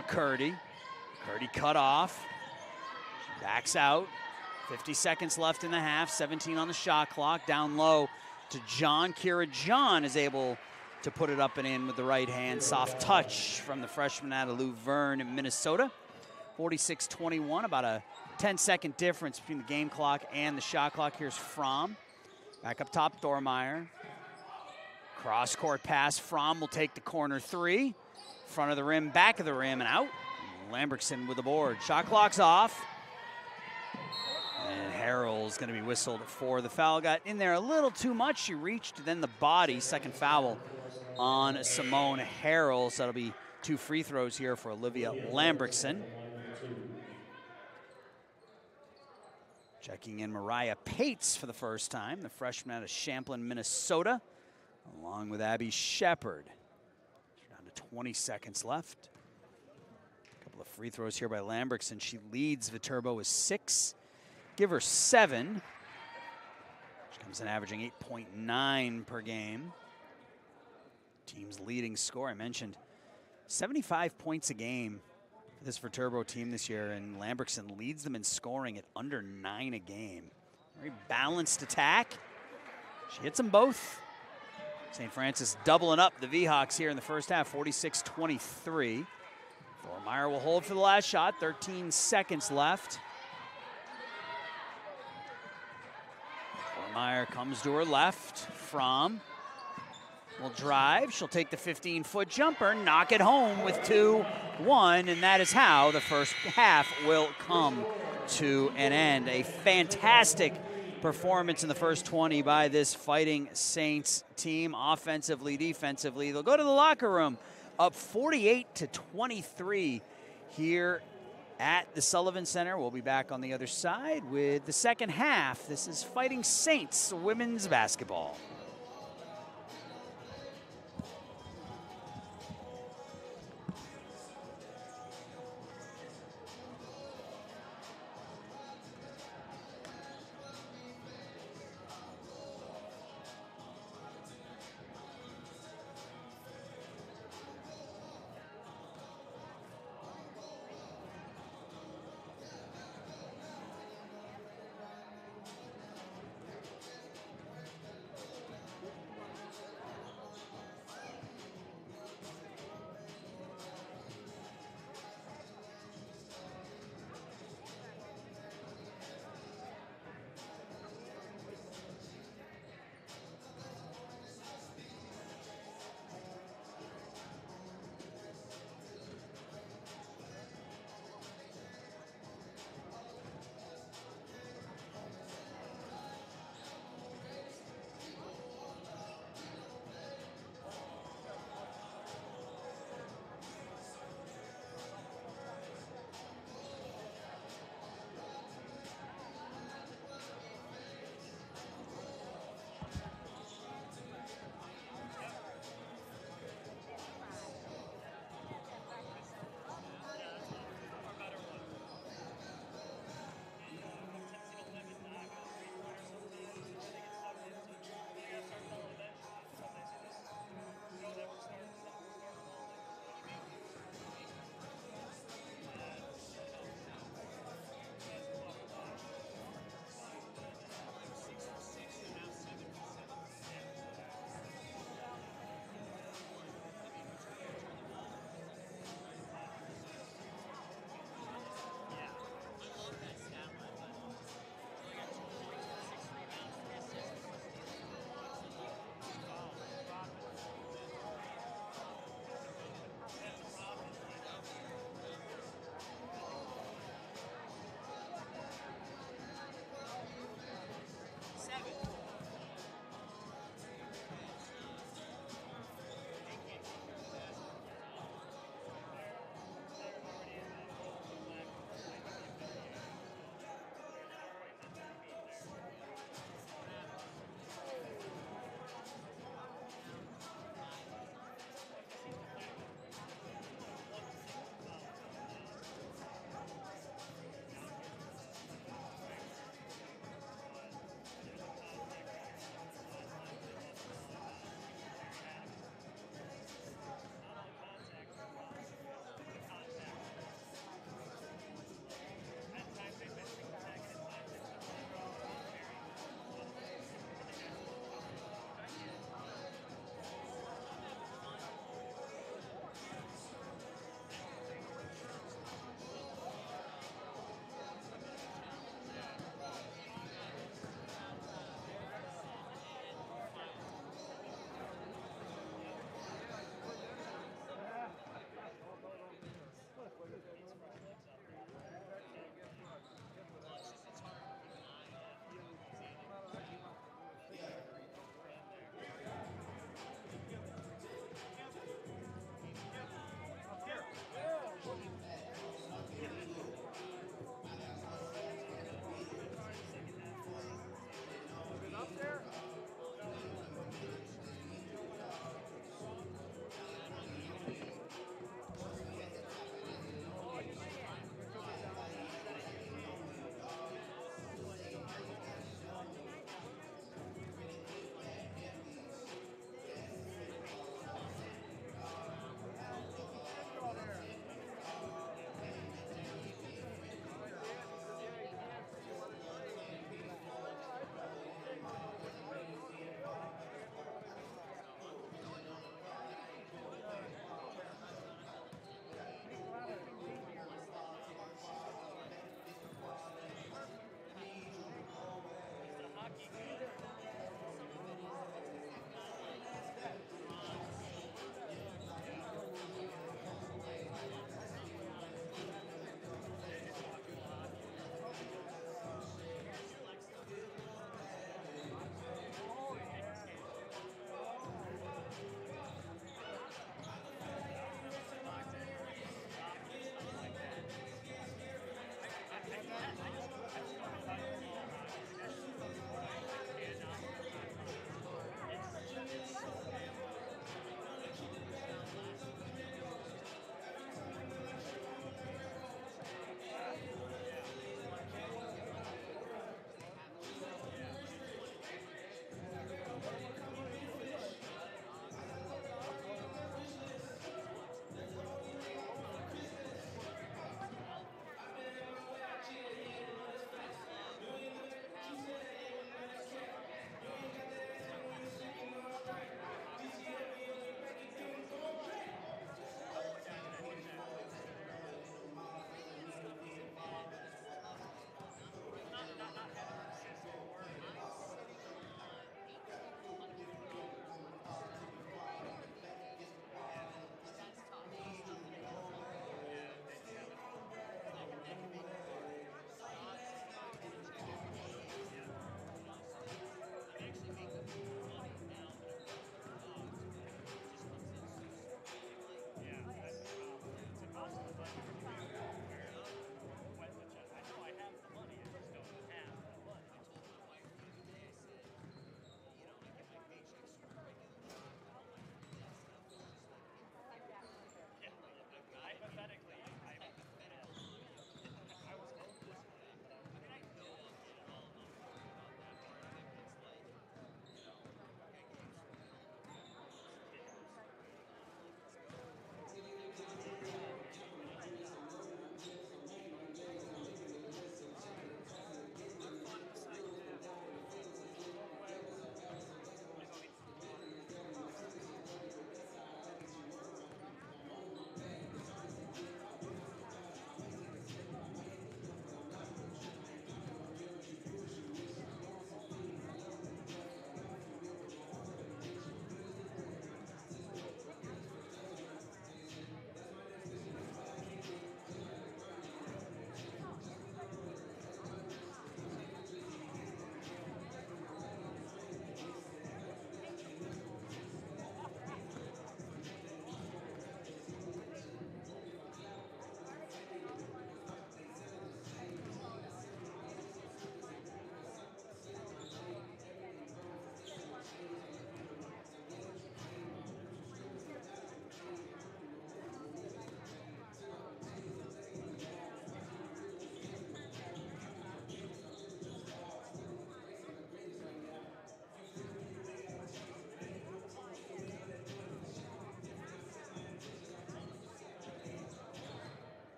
McCurdy. McCurdy cut off. She backs out. 50 seconds left in the half. 17 on the shot clock. Down low to John. Kira John is able to put it up and in with the right hand. Soft touch from the freshman out of Luverne, Minnesota. 46-21, about a 10-second difference between the game clock and the shot clock. Here's Fromm. Back up top, Thormeyer. Cross-court pass. Fromm will take the corner three. Front of the rim, back of the rim, and out. Lambrickson with the board. Shot clock's off. And Harrell's going to be whistled for the foul. Got in there a little too much. She reached, then the body. Second foul on Simone Harrell. So that'll be 2 free throws here for Olivia Lambrickson. Checking in Mariah Pates for the first time, the freshman out of Champlin, Minnesota, along with Abby Shepard. Down to 20 seconds left. A couple of free throws here by Lambrickson. She leads Viterbo with 6. Give her 7. She comes in averaging 8.9 per game. Team's leading scorer, I mentioned, 75 points a game for this Viterbo team this year, and Lambrickson leads them in scoring at under 9 a game. Very balanced attack. She hits them both. St. Francis doubling up the V-Hawks here in the first half, 46-23. Thormeyer will hold for the last shot, 13 seconds left. Thormeyer comes to her left. Fromm will drive. She'll take the 15-foot jumper, knock it home with 2-1, and that is how the first half will come to an end. A fantastic performance in the first 20 by this Fighting Saints team, offensively, defensively. They'll go to the locker room up 48-23 here at the Sullivan Center. We'll be back on the other side with the second half. This is Fighting Saints women's basketball.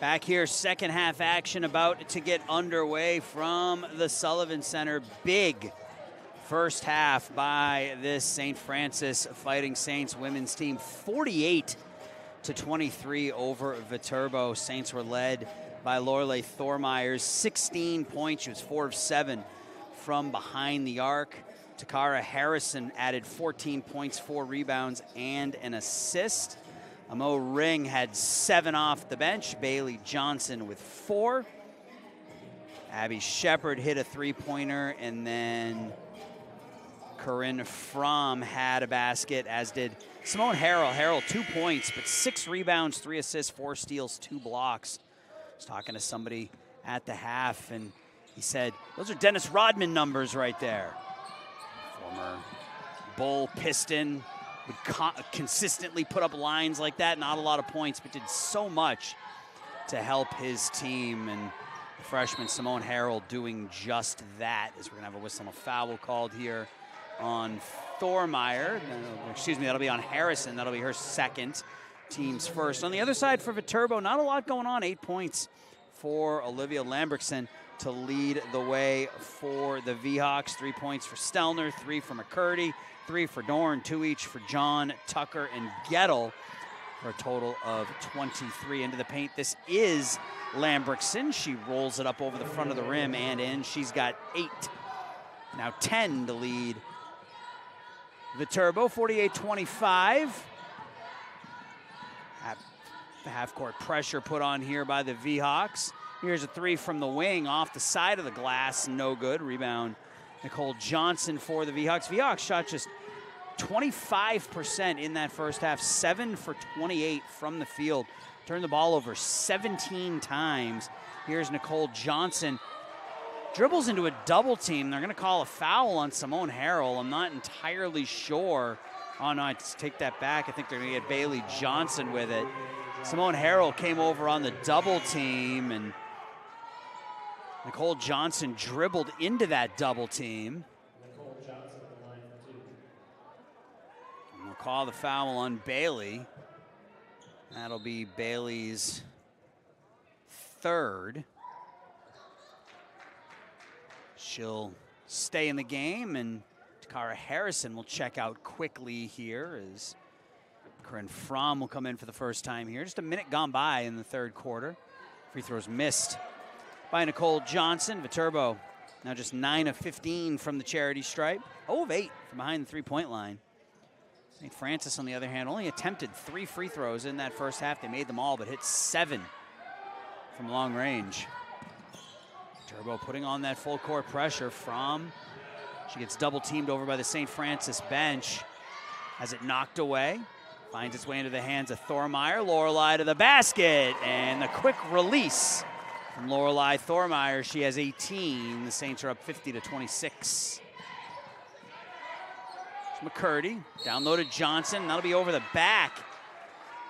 Back here, second half action about to get underway from the Sullivan Center. Big first half by this St. Francis Fighting Saints women's team. 48-23 over Viterbo. Saints were led by Lorelei Thormeyers, 16 points. She was 4 of 7 from behind the arc. Takara Harrison added 14 points, 4 rebounds, and an assist. Amo Ring had 7 off the bench. Bailey Johnson with 4. Abby Shepard hit a 3-pointer, and then Corinne Fromm had a basket, as did Simone Harrell. Harrell 2 points, but 6 rebounds, 3 assists, 4 steals, 2 blocks. I was talking to somebody at the half, and he said, those are Dennis Rodman numbers right there. Former Bull Piston, would consistently put up lines like that, not a lot of points, but did so much to help his team. And the freshman Simone Harrell doing just that, as we're gonna have a whistle and a foul called here on Thormeyer. Excuse me, that'll be on Harrison. That'll be her second, team's first. On the other side for Viterbo, not a lot going on. 8 points for Olivia Lambrickson to lead the way for the V-Hawks. 3 points for Stelner, 3 for McCurdy, 3 for Dorn, 2 each for John, Tucker, and Gettle, for a total of 23 into the paint. This is Lambrickson. She rolls it up over the front of the rim and in. She's got 8, now 10 to lead Viterbo, 48-25. Half-court pressure put on here by the V-Hawks. Here's a 3 from the wing off the side of the glass, no good. Rebound, Nicole Johnson for the V-Hawks. V-Hawks shot just 25% in that first half, 7 for 28 from the field. Turned the ball over 17 times. Here's Nicole Johnson. Dribbles into a double team. They're gonna call a foul on Simone Harrell. I'm not entirely sure. Oh no, I take that back. I think they're gonna get Bailey Johnson with it. Simone Harrell came over on the double team, and Nicole Johnson dribbled into that double team. Nicole Johnson on the line for 2. And we'll call the foul on Bailey. That'll be Bailey's third. She'll stay in the game, and Takara Harrison will check out quickly here as Corinne Fromm will come in for the first time here. Just a minute gone by in the third quarter. Free throws missed by Nicole Johnson. Viterbo now just 9 of 15 from the charity stripe. 0 of 8 from behind the three-point line. St. Francis, on the other hand, only attempted 3 free throws in that first half. They made them all, but hit 7 from long range. Viterbo putting on that full court pressure. Fromm, she gets double teamed over by the St. Francis bench. Has it knocked away. Finds its way into the hands of Thormeyer. Lorelei to the basket, and the quick release from Lorelei Thormeyer. She has 18. The Saints are up 50-26. McCurdy, down low to Johnson. That'll be over the back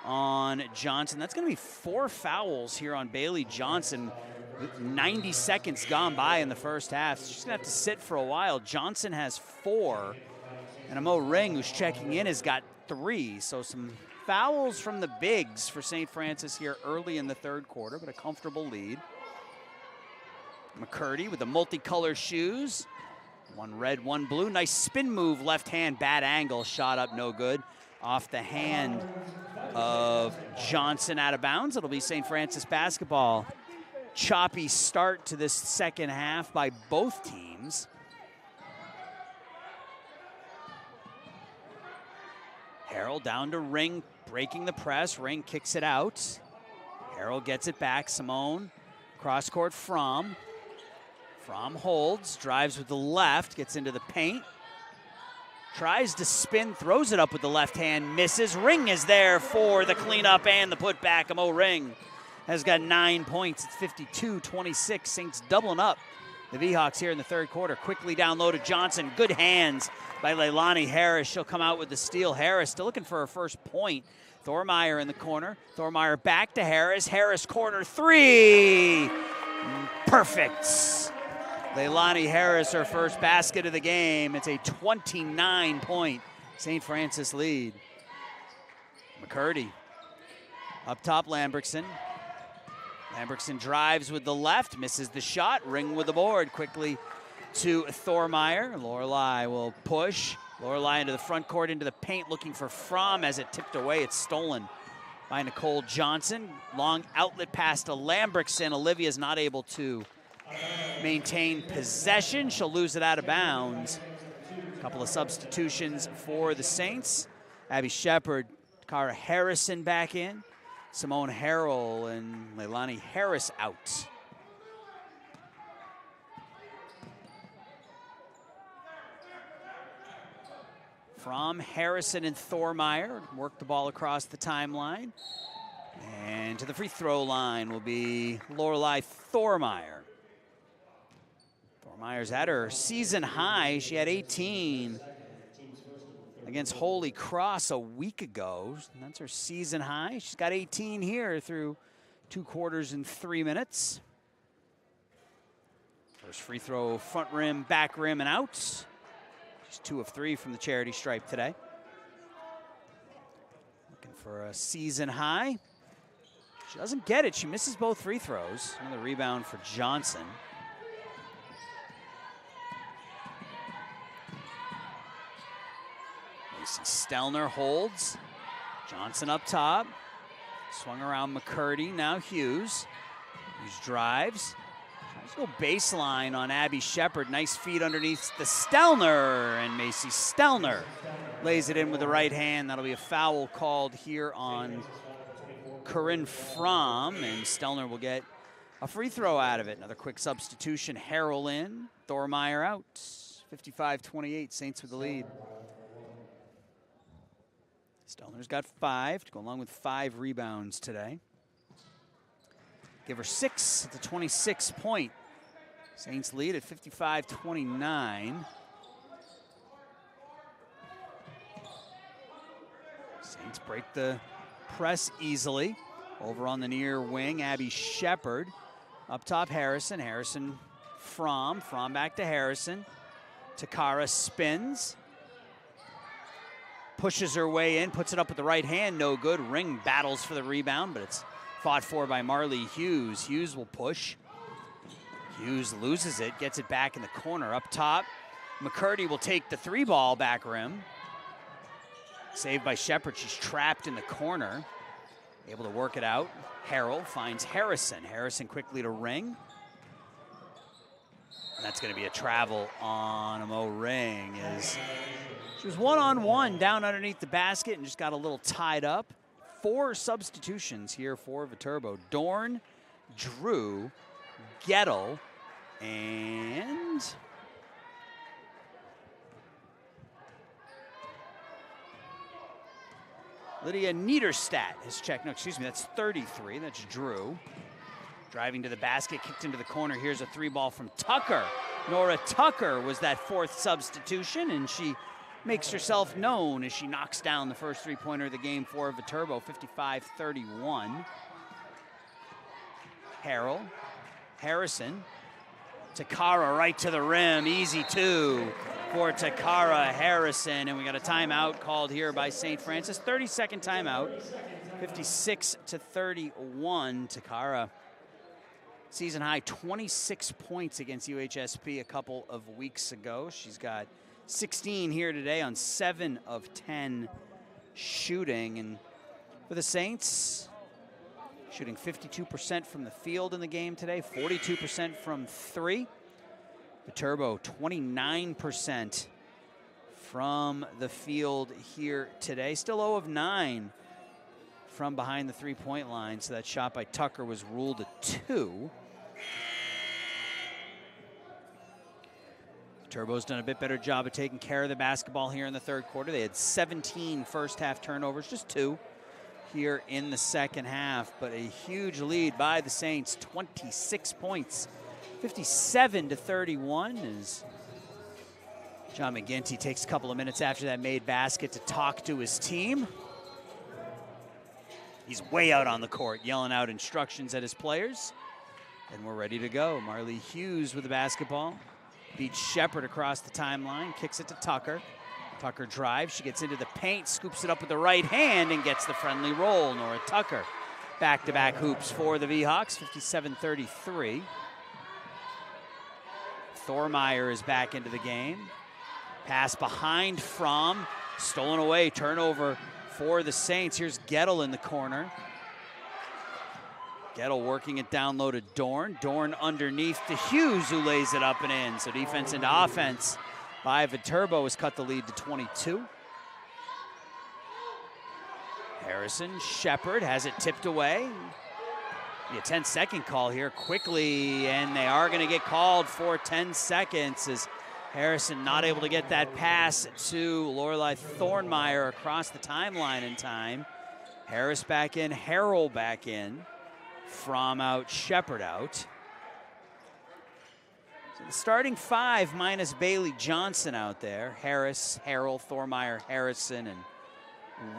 on Johnson. That's going to be 4 fouls here on Bailey Johnson. 90 seconds gone by in the first half. She's going to have to sit for a while. Johnson has 4. And Amo Ring, who's checking in, has got 3. So some fouls from the bigs for St. Francis here early in the third quarter, but a comfortable lead. McCurdy with the multicolor shoes. 1 red, 1 blue. Nice spin move, left hand, bad angle. Shot up, no good. Off the hand of Johnson, out of bounds. It'll be St. Francis basketball. Choppy start to this second half by both teams. Harrell down to Ring, breaking the press. Ring kicks it out. Harrell gets it back. Simone, cross court Fromm. Fromm holds, drives with the left, gets into the paint. Tries to spin, throws it up with the left hand, misses. Ring is there for the cleanup and the putback. Amo Ring has got 9 points. It's 52-26. Saints doubling up the V-Hawks here in the third quarter. Quickly down low to Johnson. Good hands by Leilani Harris. She'll come out with the steal. Harris still looking for her first point. Thormeyer in the corner. Thormeyer back to Harris. Harris corner 3. Perfect. Leilani Harris, her first basket of the game. It's a 29-point St. Francis lead. McCurdy up top, Lambrickson. Lambertson drives with the left, misses the shot. Ring with the board quickly to Thormeyer. Lorelei will push. Lorelei into the front court, into the paint, looking for Fromm as it tipped away. It's stolen by Nicole Johnson. Long outlet pass to Lambertson. Olivia's not able to maintain possession. She'll lose it out of bounds. A couple of substitutions for the Saints. Abby Shepard, Cara Harrison back in. Simone Harrell and Leilani Harris out. From Harrison and Thormeyer, work the ball across the timeline. And to the free throw line will be Lorelei Thormeyer. Thormeyer's at her season high. She had 18 against Holy Cross a week ago. That's her season high. She's got 18 here through 2 quarters and 3 minutes. First free throw, front rim, back rim, and out. She's 2 of 3 from the charity stripe today. Looking for a season high. She doesn't get it. She misses both free throws. Another rebound for Johnson. Macy Stelner holds. Johnson up top. Swung around McCurdy. Now Hughes. Hughes drives. Tries to go baseline on Abby Shepard. Nice feed underneath the Stelner. And Macy Stelner lays it in with the right hand. That'll be a foul called here on Corinne Fromm. And Stelner will get a free throw out of it. Another quick substitution. Harrell in. Thormeyer out. 55-28. Saints with the lead. Stelner's got 5 to go along with 5 rebounds today. Give her 6 at the 26-point. Saints lead at 55-29. Saints break the press easily. Over on the near wing, Abby Shepard. Up top, Harrison. Harrison, Fromm. Fromm back to Harrison. Takara spins. Pushes her way in, puts it up with the right hand, no good. Ring battles for the rebound, but it's fought for by Marley Hughes. Hughes will push. Hughes loses it, gets it back in the corner. Up top, McCurdy will take the 3-ball back rim. Saved by Shepard, she's trapped in the corner. Able to work it out. Harrell finds Harrison. Harrison quickly to Ring. And that's gonna be a travel on Mo Ring. She was one-on-one down underneath the basket and just got a little tied up. 4 substitutions here for Viterbo. Dorn, Drew, Gettle, and Lydia Niederstadt has checked. No, excuse me, that's 33. That's Drew. Driving to the basket, kicked into the corner. Here's a 3-ball from Tucker. Nora Tucker was that 4th substitution, and she makes herself known as she knocks down the first 3-pointer of the game for Viterbo, 55-31. Harrell, Harrison, Takara right to the rim, easy 2 for Takara Harrison, and we got a timeout called here by St. Francis, 30-second timeout, 56-31. Takara, season high 26 points against UHSP a couple of weeks ago. She's got 16 here today on 7 of 10 shooting. And for the Saints, shooting 52% from the field in the game today, 42% from 3. Viterbo, 29% from the field here today. Still 0 of 9 from behind the 3-point line. So that shot by Tucker was ruled a 2. Turbo's done a bit better job of taking care of the basketball here in the 3rd quarter. They had 17 first-half turnovers, just 2 here in the 2nd half. But a huge lead by the Saints, 26 points, 57-31. As John McGinty takes a couple of minutes after that made basket to talk to his team. He's way out on the court, yelling out instructions at his players. And we're ready to go. Marley Hughes with the basketball. Beats Shepard across the timeline, kicks it to Tucker. Tucker drives, she gets into the paint, scoops it up with the right hand and gets the friendly roll. Nora Tucker Back-to-back hoops for the V-Hawks, 57-33. Thormeyer is back into the game. Pass behind from, stolen away, turnover for the Saints. Here's Gettle in the corner. Gettle working it down low to Dorn. Dorn underneath to Hughes, who lays it up and in. So defense into offense by Viterbo has cut the lead to 22. Harrison, Shepard has it tipped away. Be a 10-second call here quickly, and they are going to get called for 10 seconds as Harrison not able to get that pass to Lorelei Thornmeyer across the timeline in time. Harris back in, Harrell back in. From out, Shepard out. So the starting five minus Bailey Johnson out there. Harris, Harrell, Thormeyer, Harrison, and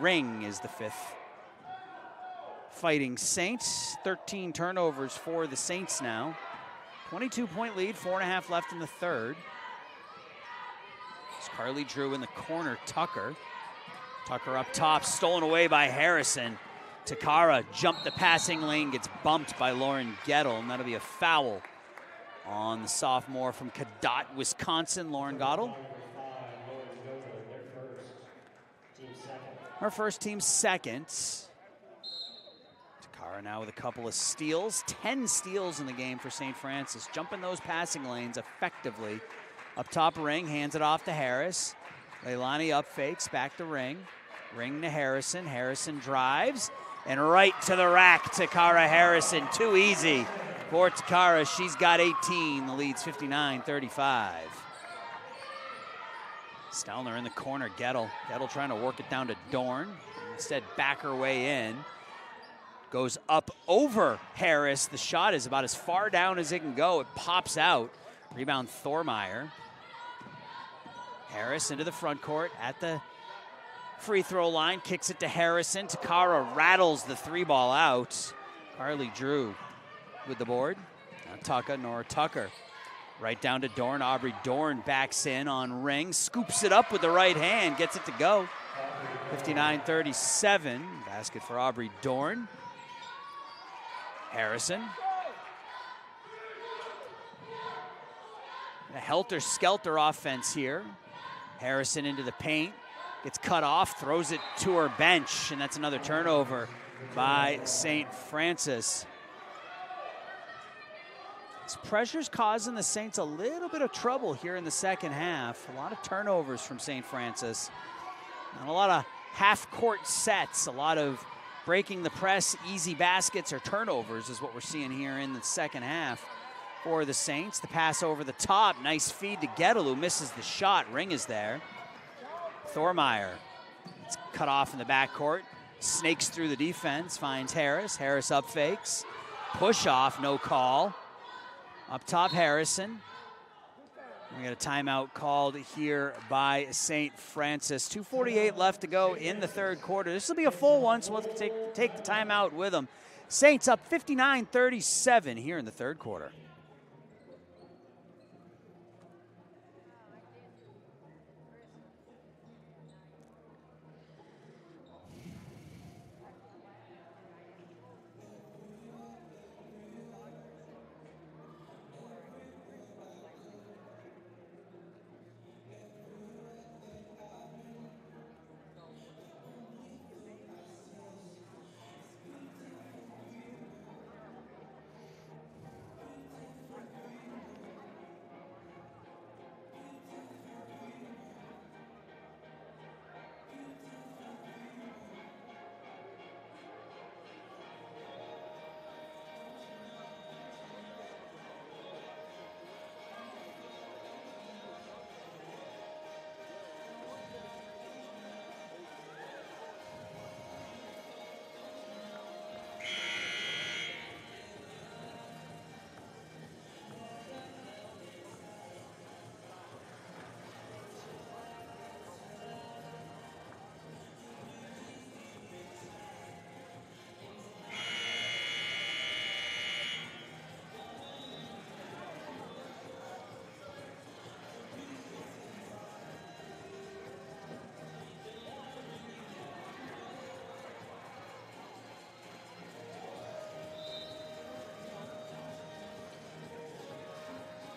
Ring is the fifth. Fighting Saints, 13 turnovers for the Saints now. 22-point lead, 4.5 left in the third. It's Carly Drew in the corner, Tucker. Tucker up top, stolen away by Harrison. Takara jumped the passing lane, gets bumped by Lauren Gettle, and that'll be a foul on the sophomore from Cadott, Wisconsin, Lauren Gettle. Her first team second. Takara now with a couple of steals, 10 steals in the game for St. Francis, jumping those passing lanes effectively. Up top, Ring hands it off to Harris. Leilani up fakes, back to Ring. Ring to Harrison. Harrison drives. And right to the rack, Takara Harrison. Too easy for Takara. She's got 18. The lead's 59-35. Stelner in the corner, Gettle. Gettle trying to work it down to Dorn. Instead, back her way in. Goes up over Harris. The shot is about as far down as it can go. It pops out. Rebound, Thormeyer. Harris into the front court at the free throw line, kicks it to Harrison. Takara rattles the three ball out. Carly Drew with the board. Not Tucker, nor Tucker. Right down to Dorn. Aubrey Dorn backs in on Ring. Scoops it up with the right hand. Gets it to go. 59-37. Basket for Aubrey Dorn. Harrison. A helter-skelter offense here. Harrison into the paint. Gets cut off, throws it to her bench, and that's another turnover by St. Francis. This pressure's causing the Saints a little bit of trouble here in the second half. A lot of turnovers from St. Francis. And a lot of half-court sets, a lot of breaking the press, easy baskets or turnovers is what we're seeing here in the second half for the Saints. The pass over the top, nice feed to Gettle, who misses the shot. Ring is there. Thormeyer, it's cut off in the backcourt, snakes through the defense, finds Harris. Harris up fakes, push off, no call. Up top, Harrison. We got a timeout called here by St. Francis. 2:48 left to go in the third quarter. This will be a full one, so let's take the timeout with them. Saints up 59-37 here in the third quarter.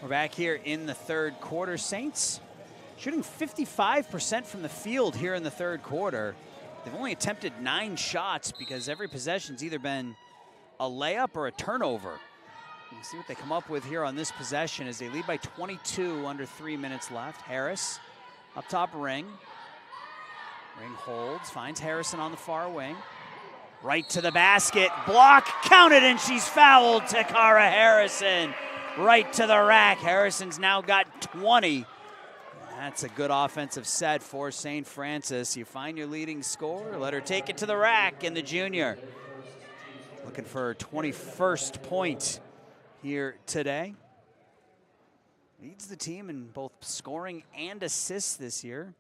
We're back here in the third quarter. Saints shooting 55% from the field here in the third quarter. They've only attempted 9 shots because every possession's either been a layup or a turnover. You see what they come up with here on this possession as they lead by 22 under 3 minutes left. Harris up top Ring. Ring holds, finds Harrison on the far wing. Right to the basket, block, counted, and she's fouled. Takara Harrison right to the rack. Harrison's now got 20. That's a good offensive set for St. Francis. You find your leading scorer, let her take it to the rack, and the junior looking for her 21st point here today. Leads the team in both scoring and assists this year.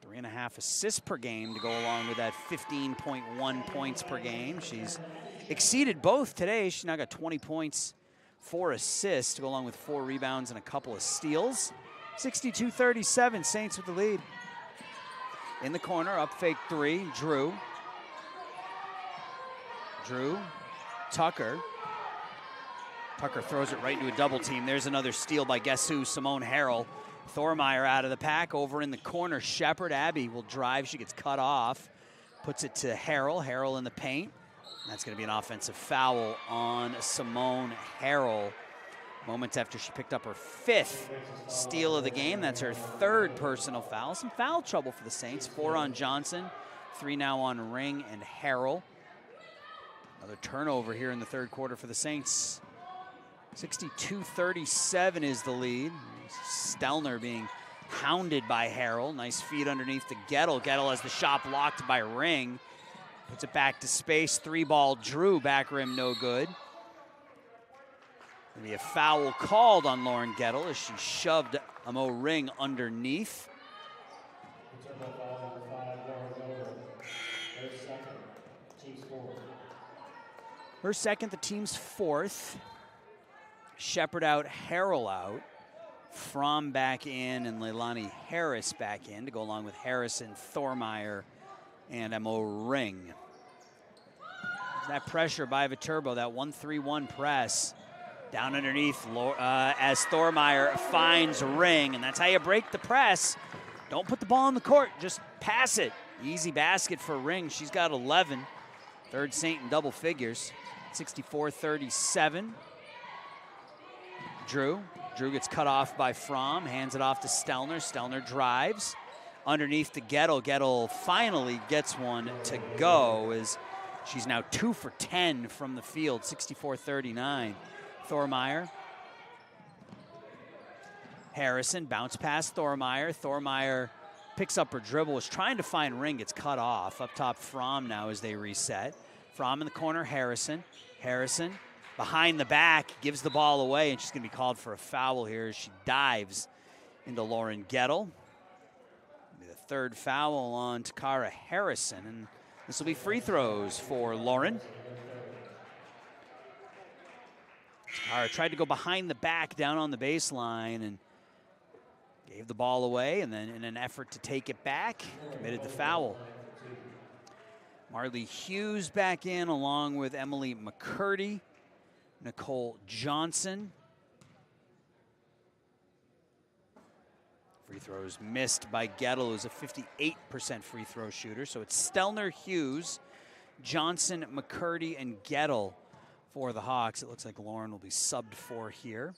3.5 assists per game to go along with that 15.1 points per game. She's exceeded both today. She's now got 20 points, 4 assists to go along with 4 rebounds and a couple of steals. 62-37, Saints with the lead. In the corner, up fake 3, Drew. Tucker. Tucker throws it right into a double team. There's another steal by guess who? Simone Harrell. Thormeyer out of the pack. Over in the corner, Shepard. Abby will drive. She gets cut off. Puts it to Harrell. Harrell in the paint. That's going to be an offensive foul on Simone Harrell. Moments after she picked up her 5th steal of the game. That's her 3rd personal foul. Some foul trouble for the Saints. 4 on Johnson. 3 now on Ring and Harrell. Another turnover here in the third quarter for the Saints. 62-37 is the lead. Stelner being hounded by Harrell. Nice feed underneath to Gettle. Gettle has the shot blocked by Ring. Puts it back to space. 3-ball Drew. Back rim no good. There'll be a foul called on Lauren Gettle as she shoved Amo Ring underneath. Her second, the team's 4th. Shepard out, Harrell out. Fromm back in and Leilani Harris back in to go along with Harrison, Thormeyer, and Amo Ring. That pressure by Viterbo, that 1-3-1 press. Down underneath as Thormeyer finds Ring, and that's how you break the press. Don't put the ball on the court, just pass it. Easy basket for Ring. She's got 11. 3rd Saint in double figures. 64-37. Drew gets cut off by Fromm, hands it off to Stelner. Stelner drives underneath to Gettle. Gettle finally gets one to go as she's now 2 for 10 from the field. 64-39. Thormeyer. Harrison, bounce past Thormeyer. Thormeyer picks up her dribble, was trying to find Ring, gets cut off. Up top, Fromm now as they reset. Fromm in the corner, Harrison. Harrison behind the back, gives the ball away, and she's going to be called for a foul here as she dives into Lauren Gettle. The 3rd foul on Takara Harrison, and this will be free throws for Lauren. Takara tried to go behind the back down on the baseline and gave the ball away, and then in an effort to take it back, committed the foul. Marley Hughes back in along with Emily McCurdy. Nicole Johnson. Free throws missed by Gettle, who's a 58% free throw shooter. So it's Stelner, Hughes, Johnson, McCurdy, and Gettle for the Hawks. It looks like Lauren will be subbed for here.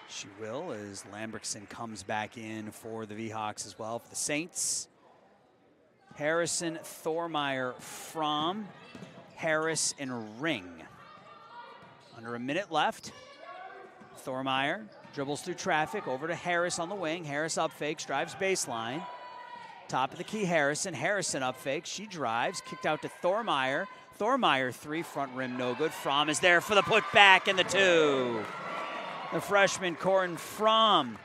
She will, as Lambrickson comes back in for the V-Hawks as well. For the Saints, Harrison, Thormeyer, Fromm, Harris, and Ring. Under a minute left. Thormeyer dribbles through traffic over to Harris on the wing. Harris up fakes, drives baseline. Top of the key, Harrison. Harrison up fakes, she drives, kicked out to Thormeyer. Thormeyer 3, front rim no good. Fromm is there for the putback and the 2. The freshman Corin Fromm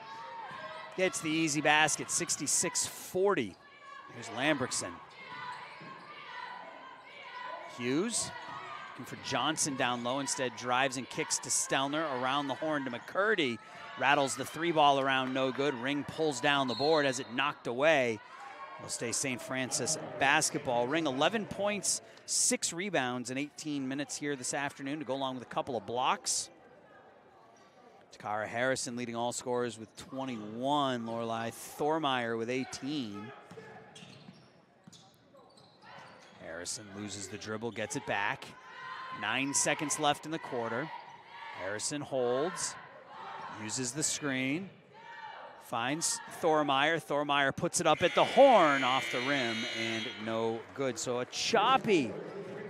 gets the easy basket, 66-40. Here's Lambrickson. Hughes looking for Johnson down low. Instead drives and kicks to Stelner. Around the horn to McCurdy. Rattles the 3-ball around, no good. Ring pulls down the board as it knocked away. Will stay St. Francis basketball. Ring 11 points, 6 rebounds in 18 minutes here this afternoon to go along with a couple of blocks. Takara Harrison leading all scorers with 21. Lorelei Thormeyer with 18. Harrison loses the dribble, gets it back. 9 seconds left in the quarter. Harrison holds, uses the screen, finds Thormeyer. Thormeyer puts it up at the horn off the rim and no good. So a choppy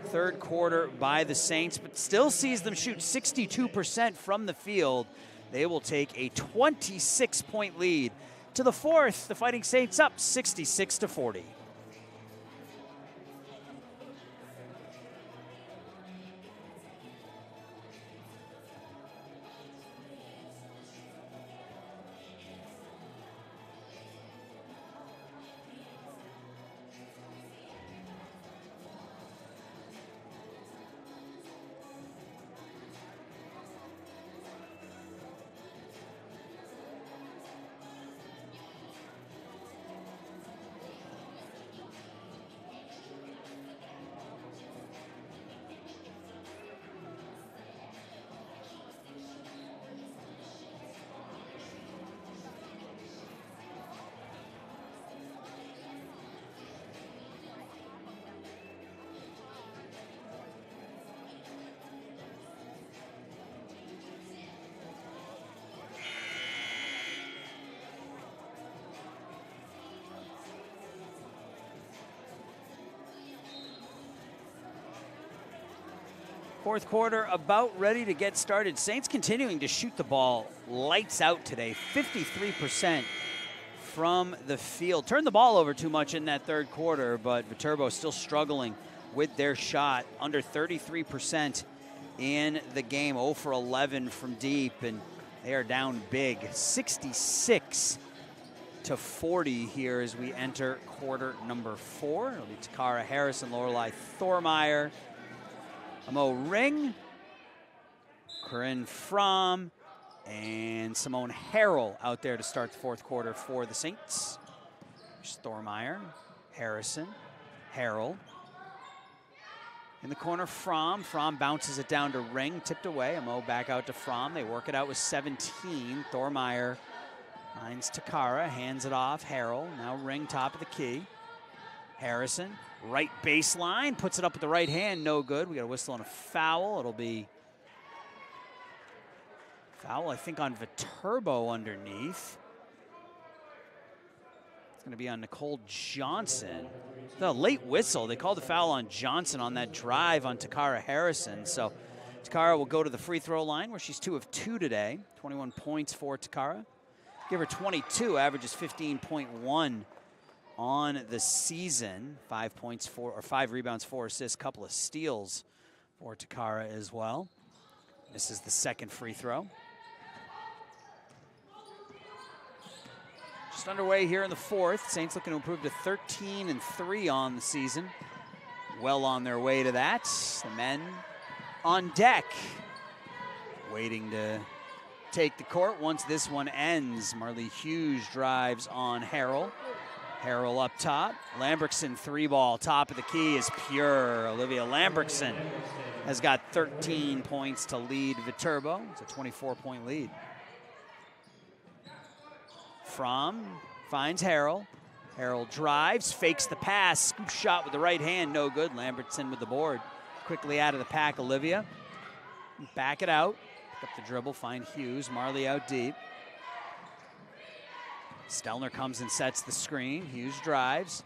third quarter by the Saints, but still sees them shoot 62% from the field. They will take a 26-point lead. To the fourth, the Fighting Saints up 66-40. Fourth quarter about ready to get started. Saints continuing to shoot the ball lights out today. 53% from the field. Turned the ball over too much in that third quarter, but Viterbo still struggling with their shot. Under 33% in the game. 0 for 11 from deep, and they are down big. 66-40 here as we enter quarter number 4. It'll be Takara Harrison, Lorelei Thormeyer, Amo Ring, Corinne Fromm, and Simone Harrell out there to start the fourth quarter for the Saints. There's Thormeyer, Harrison, Harrell. In the corner, Fromm. Fromm bounces it down to Ring, tipped away. Amo back out to Fromm. They work it out with 17. Thormeyer finds Takara, hands it off. Harrell, now Ring top of the key. Harrison, right baseline, puts it up with the right hand, no good. We got a whistle and a foul. It'll be foul, I think, on Viterbo underneath. It's going to be on Nicole Johnson. The late whistle. They called the foul on Johnson on that drive on Takara Harrison. So Takara will go to the free throw line where she's 2 of 2 today. 21 points for Takara. Give her 22, averages 15.1 on the season. 5 points, 5 rebounds, 4 assists, couple of steals for Takara as well. This is the second free throw. Just underway here in the fourth. Saints looking to improve to 13-3 on the season. Well on their way to that. The men on deck, waiting to take the court once this one ends. Marley Hughes drives on Harrell. Harrell up top. Lambrickson 3-ball, top of the key is pure. Olivia Lambrickson has got 13 points to lead Viterbo. It's a 24-point lead. Fromm finds Harrell. Harrell drives, fakes the pass, scoop shot with the right hand, no good. Lambrickson with the board. Quickly out of the pack, Olivia. Back it out. Pick up the dribble, find Hughes. Marley out deep. Stelner comes and sets the screen. Hughes drives.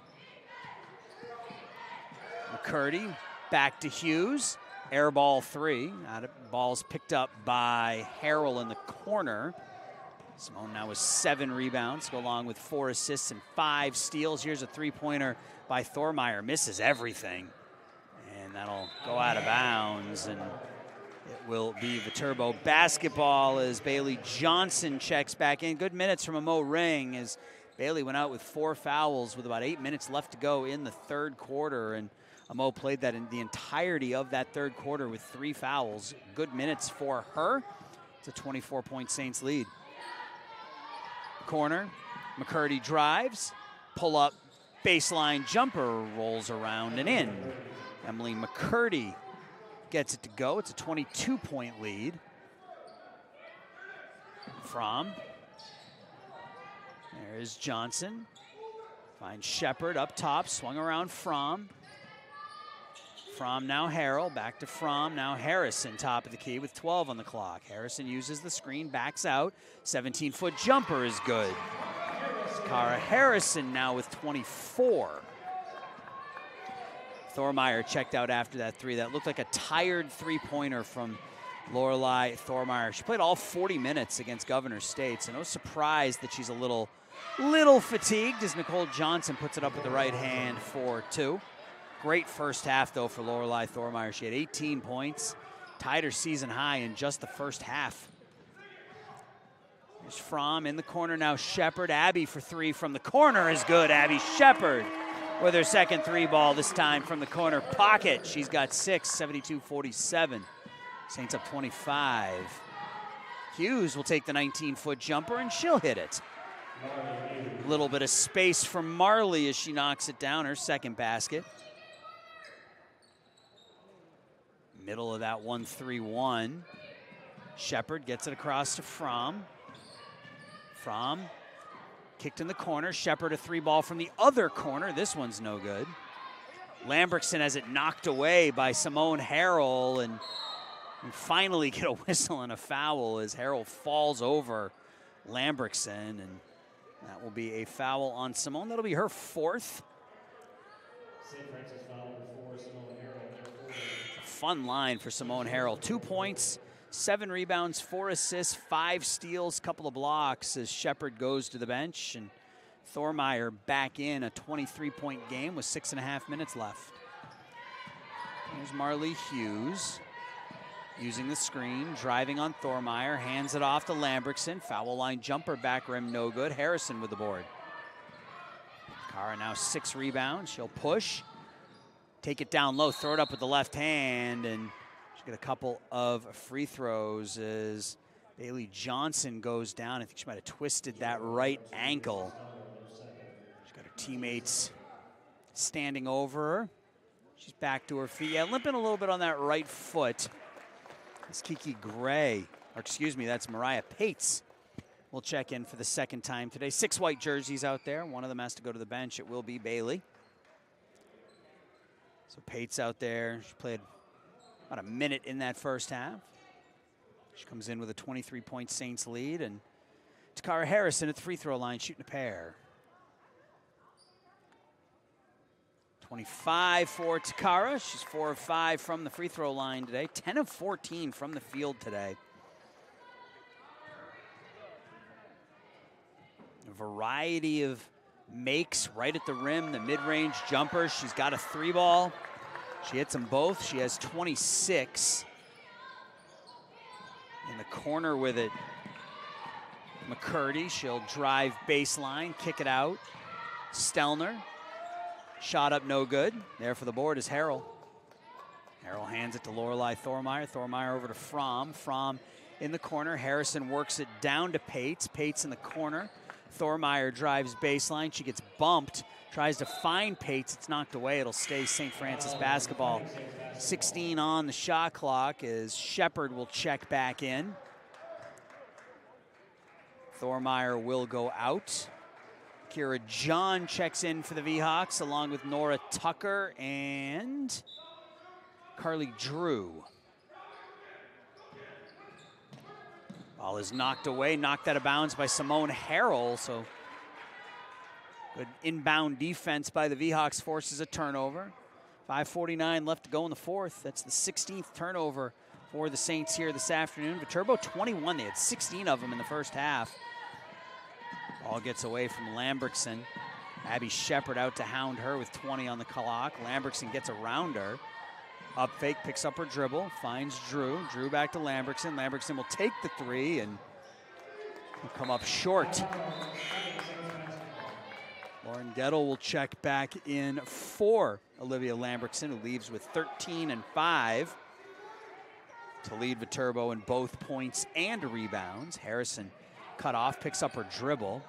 McCurdy back to Hughes. Air ball 3. Ball's picked up by Harrell in the corner. Simone now with 7 rebounds, go along with 4 assists and 5 steals. Here's a 3-pointer by Thormeyer. Misses everything. And that'll go out of bounds. And it will be Viterbo basketball as Bailey Johnson checks back in. Good minutes from Amo Ring as Bailey went out with 4 fouls with about 8 minutes left to go in the third quarter. And Amo played that in the entirety of that third quarter with 3 fouls. Good minutes for her. It's a 24-point Saints lead. Corner, McCurdy drives, pull up, baseline jumper, rolls around and in. Emily McCurdy gets it to go. It's a 22-point lead. Fromm. There is Johnson. Finds Shepard up top, swung around Fromm. Fromm now Harrell, back to Fromm, now Harrison top of the key with 12 on the clock. Harrison uses the screen, backs out, 17-foot jumper is good. Cara Harrison now with 24. Thormeyer checked out after that three. That looked like a tired three-pointer from Lorelei Thormeyer. She played all 40 minutes against Governor State, so no surprise that she's a little fatigued as Nicole Johnson puts it up with the right hand for 2. Great first half, though, for Lorelei Thormeyer. She had 18 points, tied her season high in just the first half. There's Fromm in the corner now. Shepard. Abby for 3 from the corner is good. Abby Shepard with her second 3 ball, this time from the corner pocket. She's got 6, 72-47. Saints up 25. Hughes will take the 19-foot jumper, and she'll hit it. A little bit of space for Marley as she knocks it down, her second basket. Middle of that 1-3-1. Shepard gets it across to Fromm. Fromm kicked in the corner. Shepard a 3 ball from the other corner. This one's no good. Lambertson has it knocked away by Simone Harrell and finally get a whistle and a foul as Harrell falls over Lambertson, and that will be a foul on Simone. That'll be her 4th. St. Francis foul for Simone Harrell. Fun line for Simone Harrell. 2 points, 7 rebounds, 4 assists, 5 steals, couple of blocks as Shepard goes to the bench, and Thormeyer back in a 23-point game with 6.5 minutes left. Here's Marley Hughes using the screen, driving on Thormeyer, hands it off to Lambertson. Foul line jumper, back rim, no good. Harrison with the board. Cara now 6 rebounds. She'll push, take it down low, throw it up with the left hand, and she's got a couple of free throws as Bailey Johnson goes down. I think she might have twisted that right ankle. She's got her teammates standing over her. She's back to her feet. Yeah, limping a little bit on that right foot. It's Kiki Gray, or excuse me, that's Mariah Pates. We'll check in for the second time today. 6 white jerseys out there. One of them has to go to the bench. It will be Bailey. So Pates out there. She played about a minute in that first half. She comes in with a 23-point Saints lead, and Takara Harrison at the free throw line shooting a pair. 25 for Takara. She's 4 of 5 from the free throw line today. 10 of 14 from the field today. A variety of makes right at the rim, the mid-range jumper. She's got a 3 ball. She hits them both. She has 26. In the corner with it, McCurdy. She'll drive baseline, kick it out. Stelner. Shot up, no good. There for the board is Harrell. Harrell hands it to Lorelei Thormeyer. Thormeyer over to Fromm. Fromm in the corner. Harrison works it down to Pates. Pates in the corner. Thormeyer drives baseline. She gets bumped. Tries to find Pates. It's knocked away. It'll stay St. Francis basketball. 16 on the shot clock as Shepard will check back in. Thormeyer will go out. Kira John checks in for the V-Hawks along with Nora Tucker and Carly Drew. Ball is knocked away, knocked out of bounds by Simone Harrell. So good inbound defense by the V-Hawks forces a turnover. 5:49 left to go in the 4th. That's the 16th turnover for the Saints here this afternoon. Viterbo 21. They had 16 of them in the first half. Ball gets away from Lambertson. Abby Shepard out to hound her with 20 on the clock. Lambertson gets around her. Up fake, picks up her dribble, finds Drew. Drew back to Lambertson. Lambertson will take the 3 and will come up short. Lauren Gettle will check back in for Olivia Lambertson, who leaves with 13 and 5 to lead Viterbo in both points and rebounds. Harrison cut off, picks up her dribble.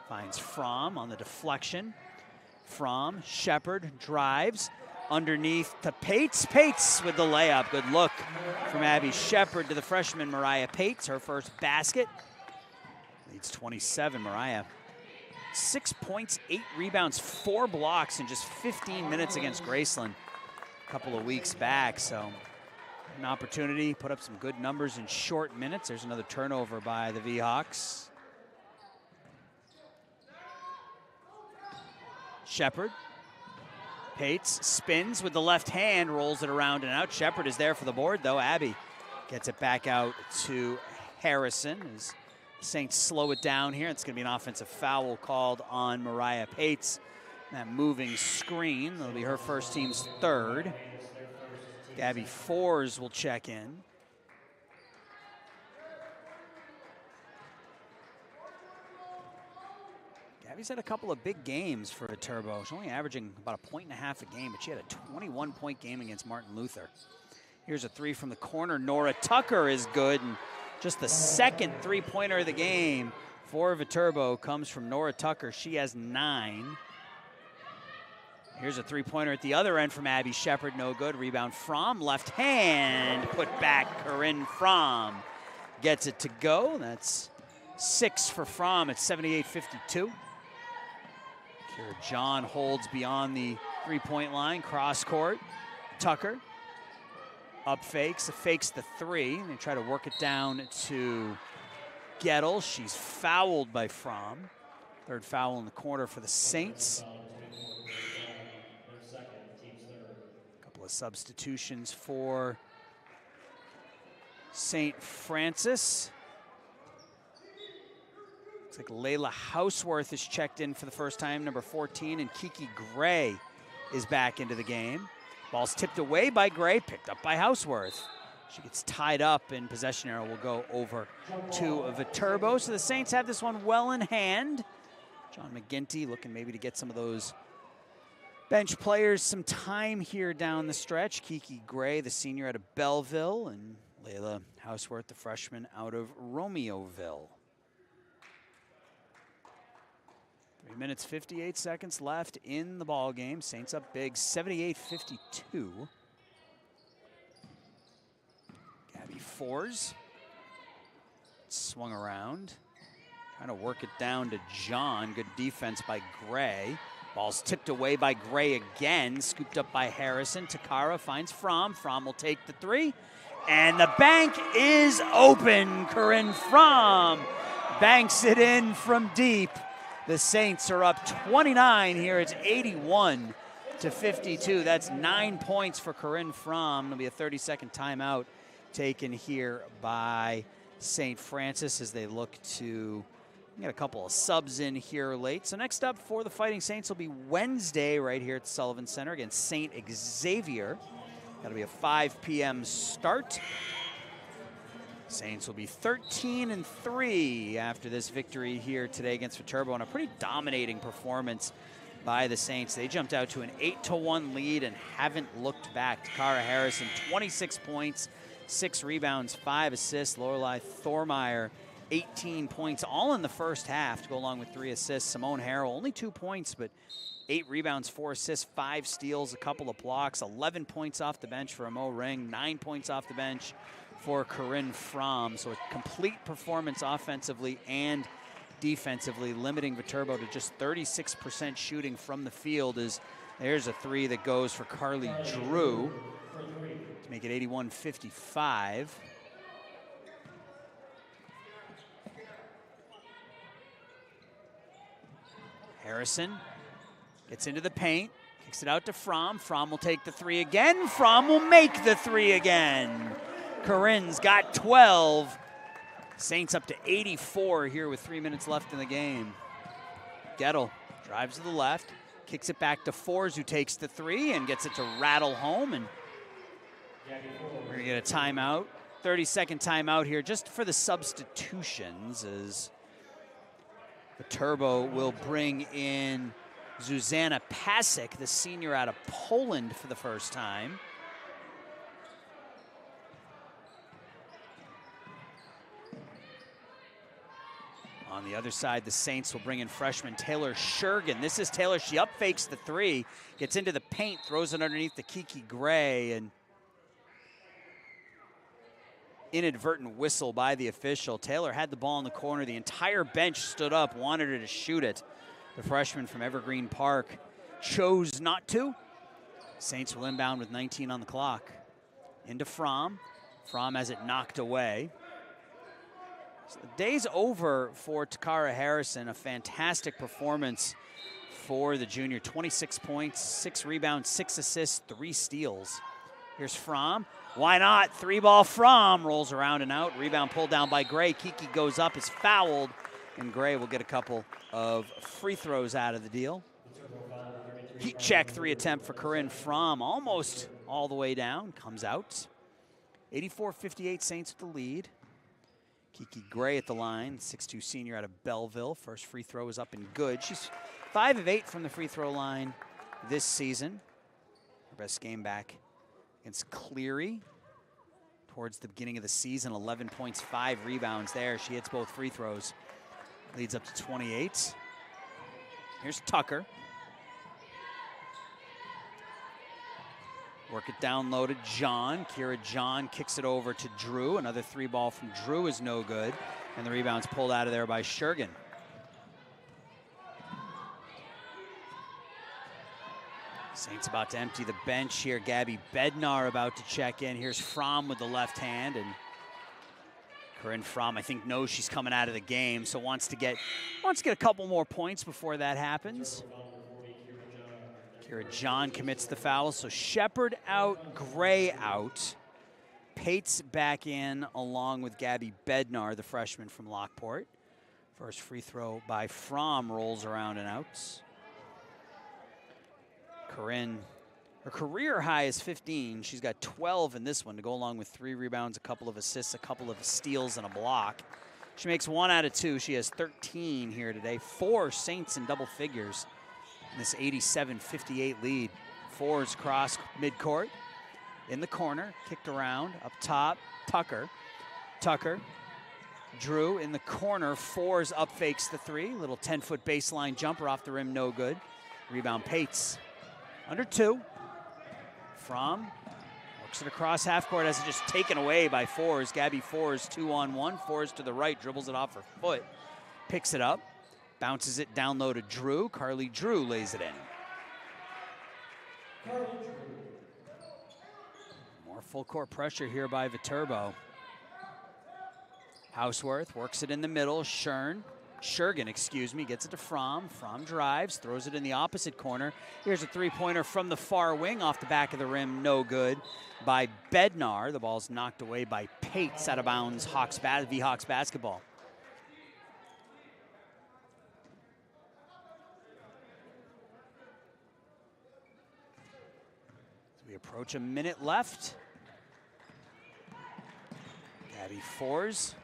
Finds Fromm on the deflection. Fromm, Shepard drives underneath to Pates. Pates with the layup. Good look from Abby Shepard to the freshman Mariah Pates, her first basket. Leads 27, Mariah. 6 points, 8 rebounds, 4 blocks in just 15 minutes against Graceland a couple of weeks back. So an opportunity, put up some good numbers in short minutes. There's another turnover by the V-Hawks. Shepard. Pates spins with the left hand, rolls it around and out. Shepard is there for the board, though. Abby gets it back out to Harrison as Saints slow it down here. It's going to be an offensive foul called on Mariah Pates. That moving screen, that'll be her first, team's third. Gabby Fours will check in. Gabby's had a couple of big games for Viterbo. She's only averaging about 1.5 points a game, but she had a 21-point game against Martin Luther. Here's a three from the corner. Nora Tucker is good, and just the second three-pointer of the game for Viterbo comes from Nora Tucker. She has 9. Here's a three-pointer at the other end from Abby Shepard, no good. Rebound from left hand, put back. Corinne Fromm gets it to go. That's 6 for Fromm at 78-52. Kira John holds beyond the three-point line, cross court. Tucker up fakes the three. They try to work it down to Gettle. She's fouled by Fromm. Third foul in the corner for the Saints. A couple of substitutions for St. Francis. Looks like Layla Houseworth is checked in for the first time, number 14, and Kiki Gray is back into the game. Ball's tipped away by Gray, picked up by Houseworth. She gets tied up, and possession arrow will go over to Viterbo. So the Saints have this one well in hand. John McGinty looking maybe to get some of those bench players some time here down the stretch. Kiki Gray, the senior out of Belleville, and Layla Houseworth, the freshman out of Romeoville. 3 minutes, 58 seconds left in the ball game. Saints up big, 78-52. Gabby Fours swung around, trying to work it down to John. Good defense by Gray. Ball's tipped away by Gray again, scooped up by Harrison. Takara finds Fromm. Fromm will take the three, and the bank is open. Corinne Fromm banks it in from deep. The Saints are up 29 here. It's 81-52. That's 9 points for Corinne Fromm. It'll be a 30-second timeout taken here by St. Francis as they look to get a couple of subs in here late. So next up for the Fighting Saints will be Wednesday right here at the Sullivan Center against St. Xavier. That'll be a 5 p.m. start. Saints will be 13-3 after this victory here today against Viterbo, and a pretty dominating performance by the Saints. They jumped out to an 8-1 lead and haven't looked back. Takara Harrison, 26 points, 6 rebounds, 5 assists. Lorelei Thormeyer, 18 points, all in the first half to go along with 3 assists. Simone Harrell, only 2 points, but 8 rebounds, 4 assists, 5 steals, a couple of blocks, 11 points off the bench for Mo Ring, 9 points off the bench for Corinne Fromm. So a complete performance offensively and defensively, limiting Viterbo to just 36% shooting from the field. There's a three that goes for Carly Drew to make it 81-55. Harrison gets into the paint, kicks it out to Fromm. Fromm will take the three again. Fromm will make the three again. Corinne's got 12. Saints up to 84 here with 3 minutes left in the game. Gettle drives to the left, kicks it back to Fours, who takes the three and gets it to rattle home. And we're going to get a timeout. 30-second timeout here just for the substitutions, as Viterbo will bring in Zuzana Pasek, the senior out of Poland, for the first time. On the other side, the Saints will bring in freshman Taylor Shergan. This is Taylor. She up fakes the three, gets into the paint, throws it underneath the Kiki Gray, and inadvertent whistle by the official. Taylor had the ball in the corner. The entire bench stood up, wanted her to shoot it. The freshman from Evergreen Park chose not to. Saints will inbound with 19 on the clock. Into Fromm. Fromm has it knocked away. So the day's over for Takara Harrison. A fantastic performance for the junior. 26 points, 6 rebounds, 6 assists, 3 steals. Here's Fromm. Why not? 3-ball Fromm rolls around and out. Rebound pulled down by Gray. Kiki goes up, is fouled, and Gray will get a couple of free throws out of the deal. Heat check 3 attempt for Corinne Fromm. Almost all the way down. Comes out. 84-58 Saints with the lead. Kiki Gray at the line, 6'2" senior out of Belleville. First free throw is up and good. She's 5 of 8 from the free throw line this season. Her best game back against Cleary towards the beginning of the season. 11 points, 5 rebounds there. She hits both free throws. Leads up to 28. Here's Tucker. Work it down low to John. Kira John kicks it over to Drew. Another 3-ball from Drew is no good. And the rebound's pulled out of there by Shergan. Saints about to empty the bench here. Gabby Bednar about to check in. Here's Fromm with the left hand. And Corinne Fromm, I think, knows she's coming out of the game, so wants to get a couple more points before that happens. Kira John commits the foul, so Shepard out, Gray out. Pates back in along with Gabby Bednar, the freshman from Lockport. First free throw by Fromm rolls around and out. Corinne, her career high is 15. She's got 12 in this one to go along with 3 rebounds, a couple of assists, a couple of steals, and a block. She makes 1 out of 2. She has 13 here today. 4 Saints in double figures in this 87-58 lead. 4s cross midcourt. In the corner, kicked around, up top, Tucker. Drew in the corner, 4s up fakes the 3. Little 10-foot baseline jumper off the rim, no good. Rebound Pates. Under 2. Fromm works it across half court, has it just taken away by 4s. Gabby 4s 2-on-1. 4s to the right, dribbles it off her foot. Picks it up, bounces it down low to Drew. Carly Drew lays it in. More full court pressure here by Viterbo. Houseworth works it in the middle. Shergan, gets it to Fromm. Fromm drives, throws it in the opposite corner. Here's a 3-pointer from the far wing off the back of the rim, no good by Bednar. The ball's knocked away by Pates out of bounds, V-Hawks basketball. As we approach a minute left. Gabby 4s.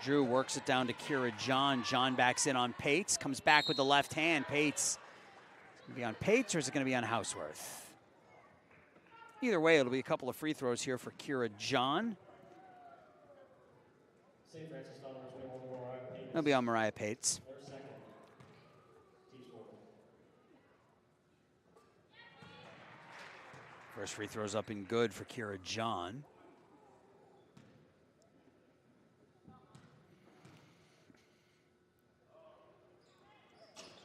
Drew works it down to Kira John. John backs in on Pates, comes back with the left hand. Pates, is it going to be on Pates or is it going to be on Houseworth? Either way, it'll be a couple of free throws here for Kira John. It'll be on Mariah Pates. First free throw's up and good for Kira John.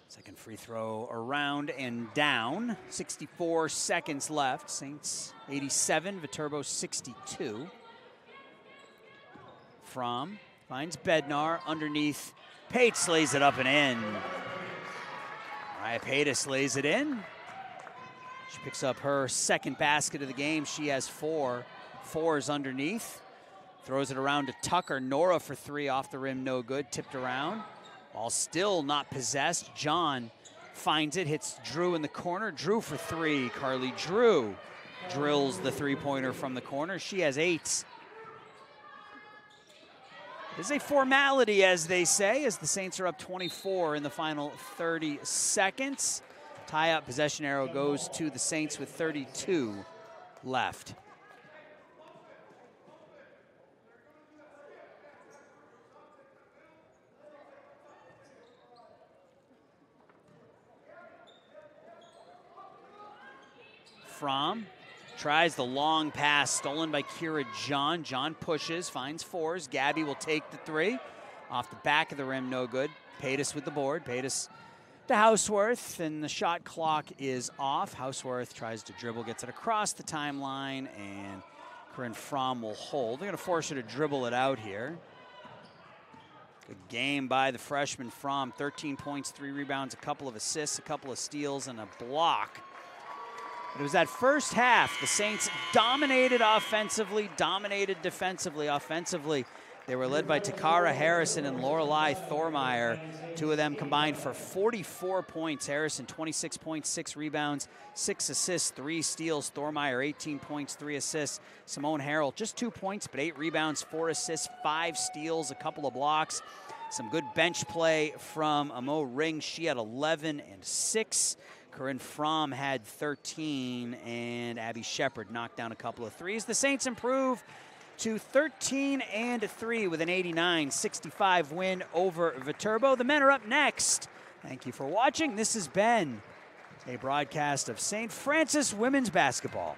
Second free throw around and down. 64 seconds left. Saints 87, Viterbo 62. Fromm finds Bednar underneath. Pates lays it up and in. Mariah Pates lays it in. She picks up her second basket of the game. She has 4. 4s underneath. Throws it around to Tucker. Nora for 3 off the rim, no good. Tipped around. Ball still not possessed. John finds it, hits Drew in the corner. Drew for 3. Carly Drew drills the 3-pointer from the corner. She has 8. It's a formality, as they say, as the Saints are up 24 in the final 30 seconds. Tie-up possession arrow goes to the Saints with 32 left. Fromm tries the long pass, stolen by Kira John. John pushes, finds fours. Gabby will take the three. Off the back of the rim, no good. Paytas with the board. Paytas to Houseworth, and the shot clock is off. Houseworth tries to dribble, gets it across the timeline, and Corinne Fromm will hold. They're going to force her to dribble it out here. Good game by the freshman Fromm. 13 points, 3 rebounds, a couple of assists, a couple of steals, and a block. But it was that first half. The Saints dominated offensively, dominated defensively. Offensively, they were led by Takara Harrison and Lorelei Thormeyer. Two of them combined for 44 points. Harrison, 26 points, 6 rebounds, 6 assists, 3 steals. Thormeyer, 18 points, 3 assists. Simone Harrell, just 2 points, but 8 rebounds, 4 assists, 5 steals, a couple of blocks. Some good bench play from Amo Ring. She had 11 and 6. Corinne Fromm had 13, and Abby Shepard knocked down a couple of threes. The Saints improve to 13 and 3 with an 89-65 win over Viterbo. The men are up next. Thank you for watching. This has been a broadcast of St. Francis women's basketball.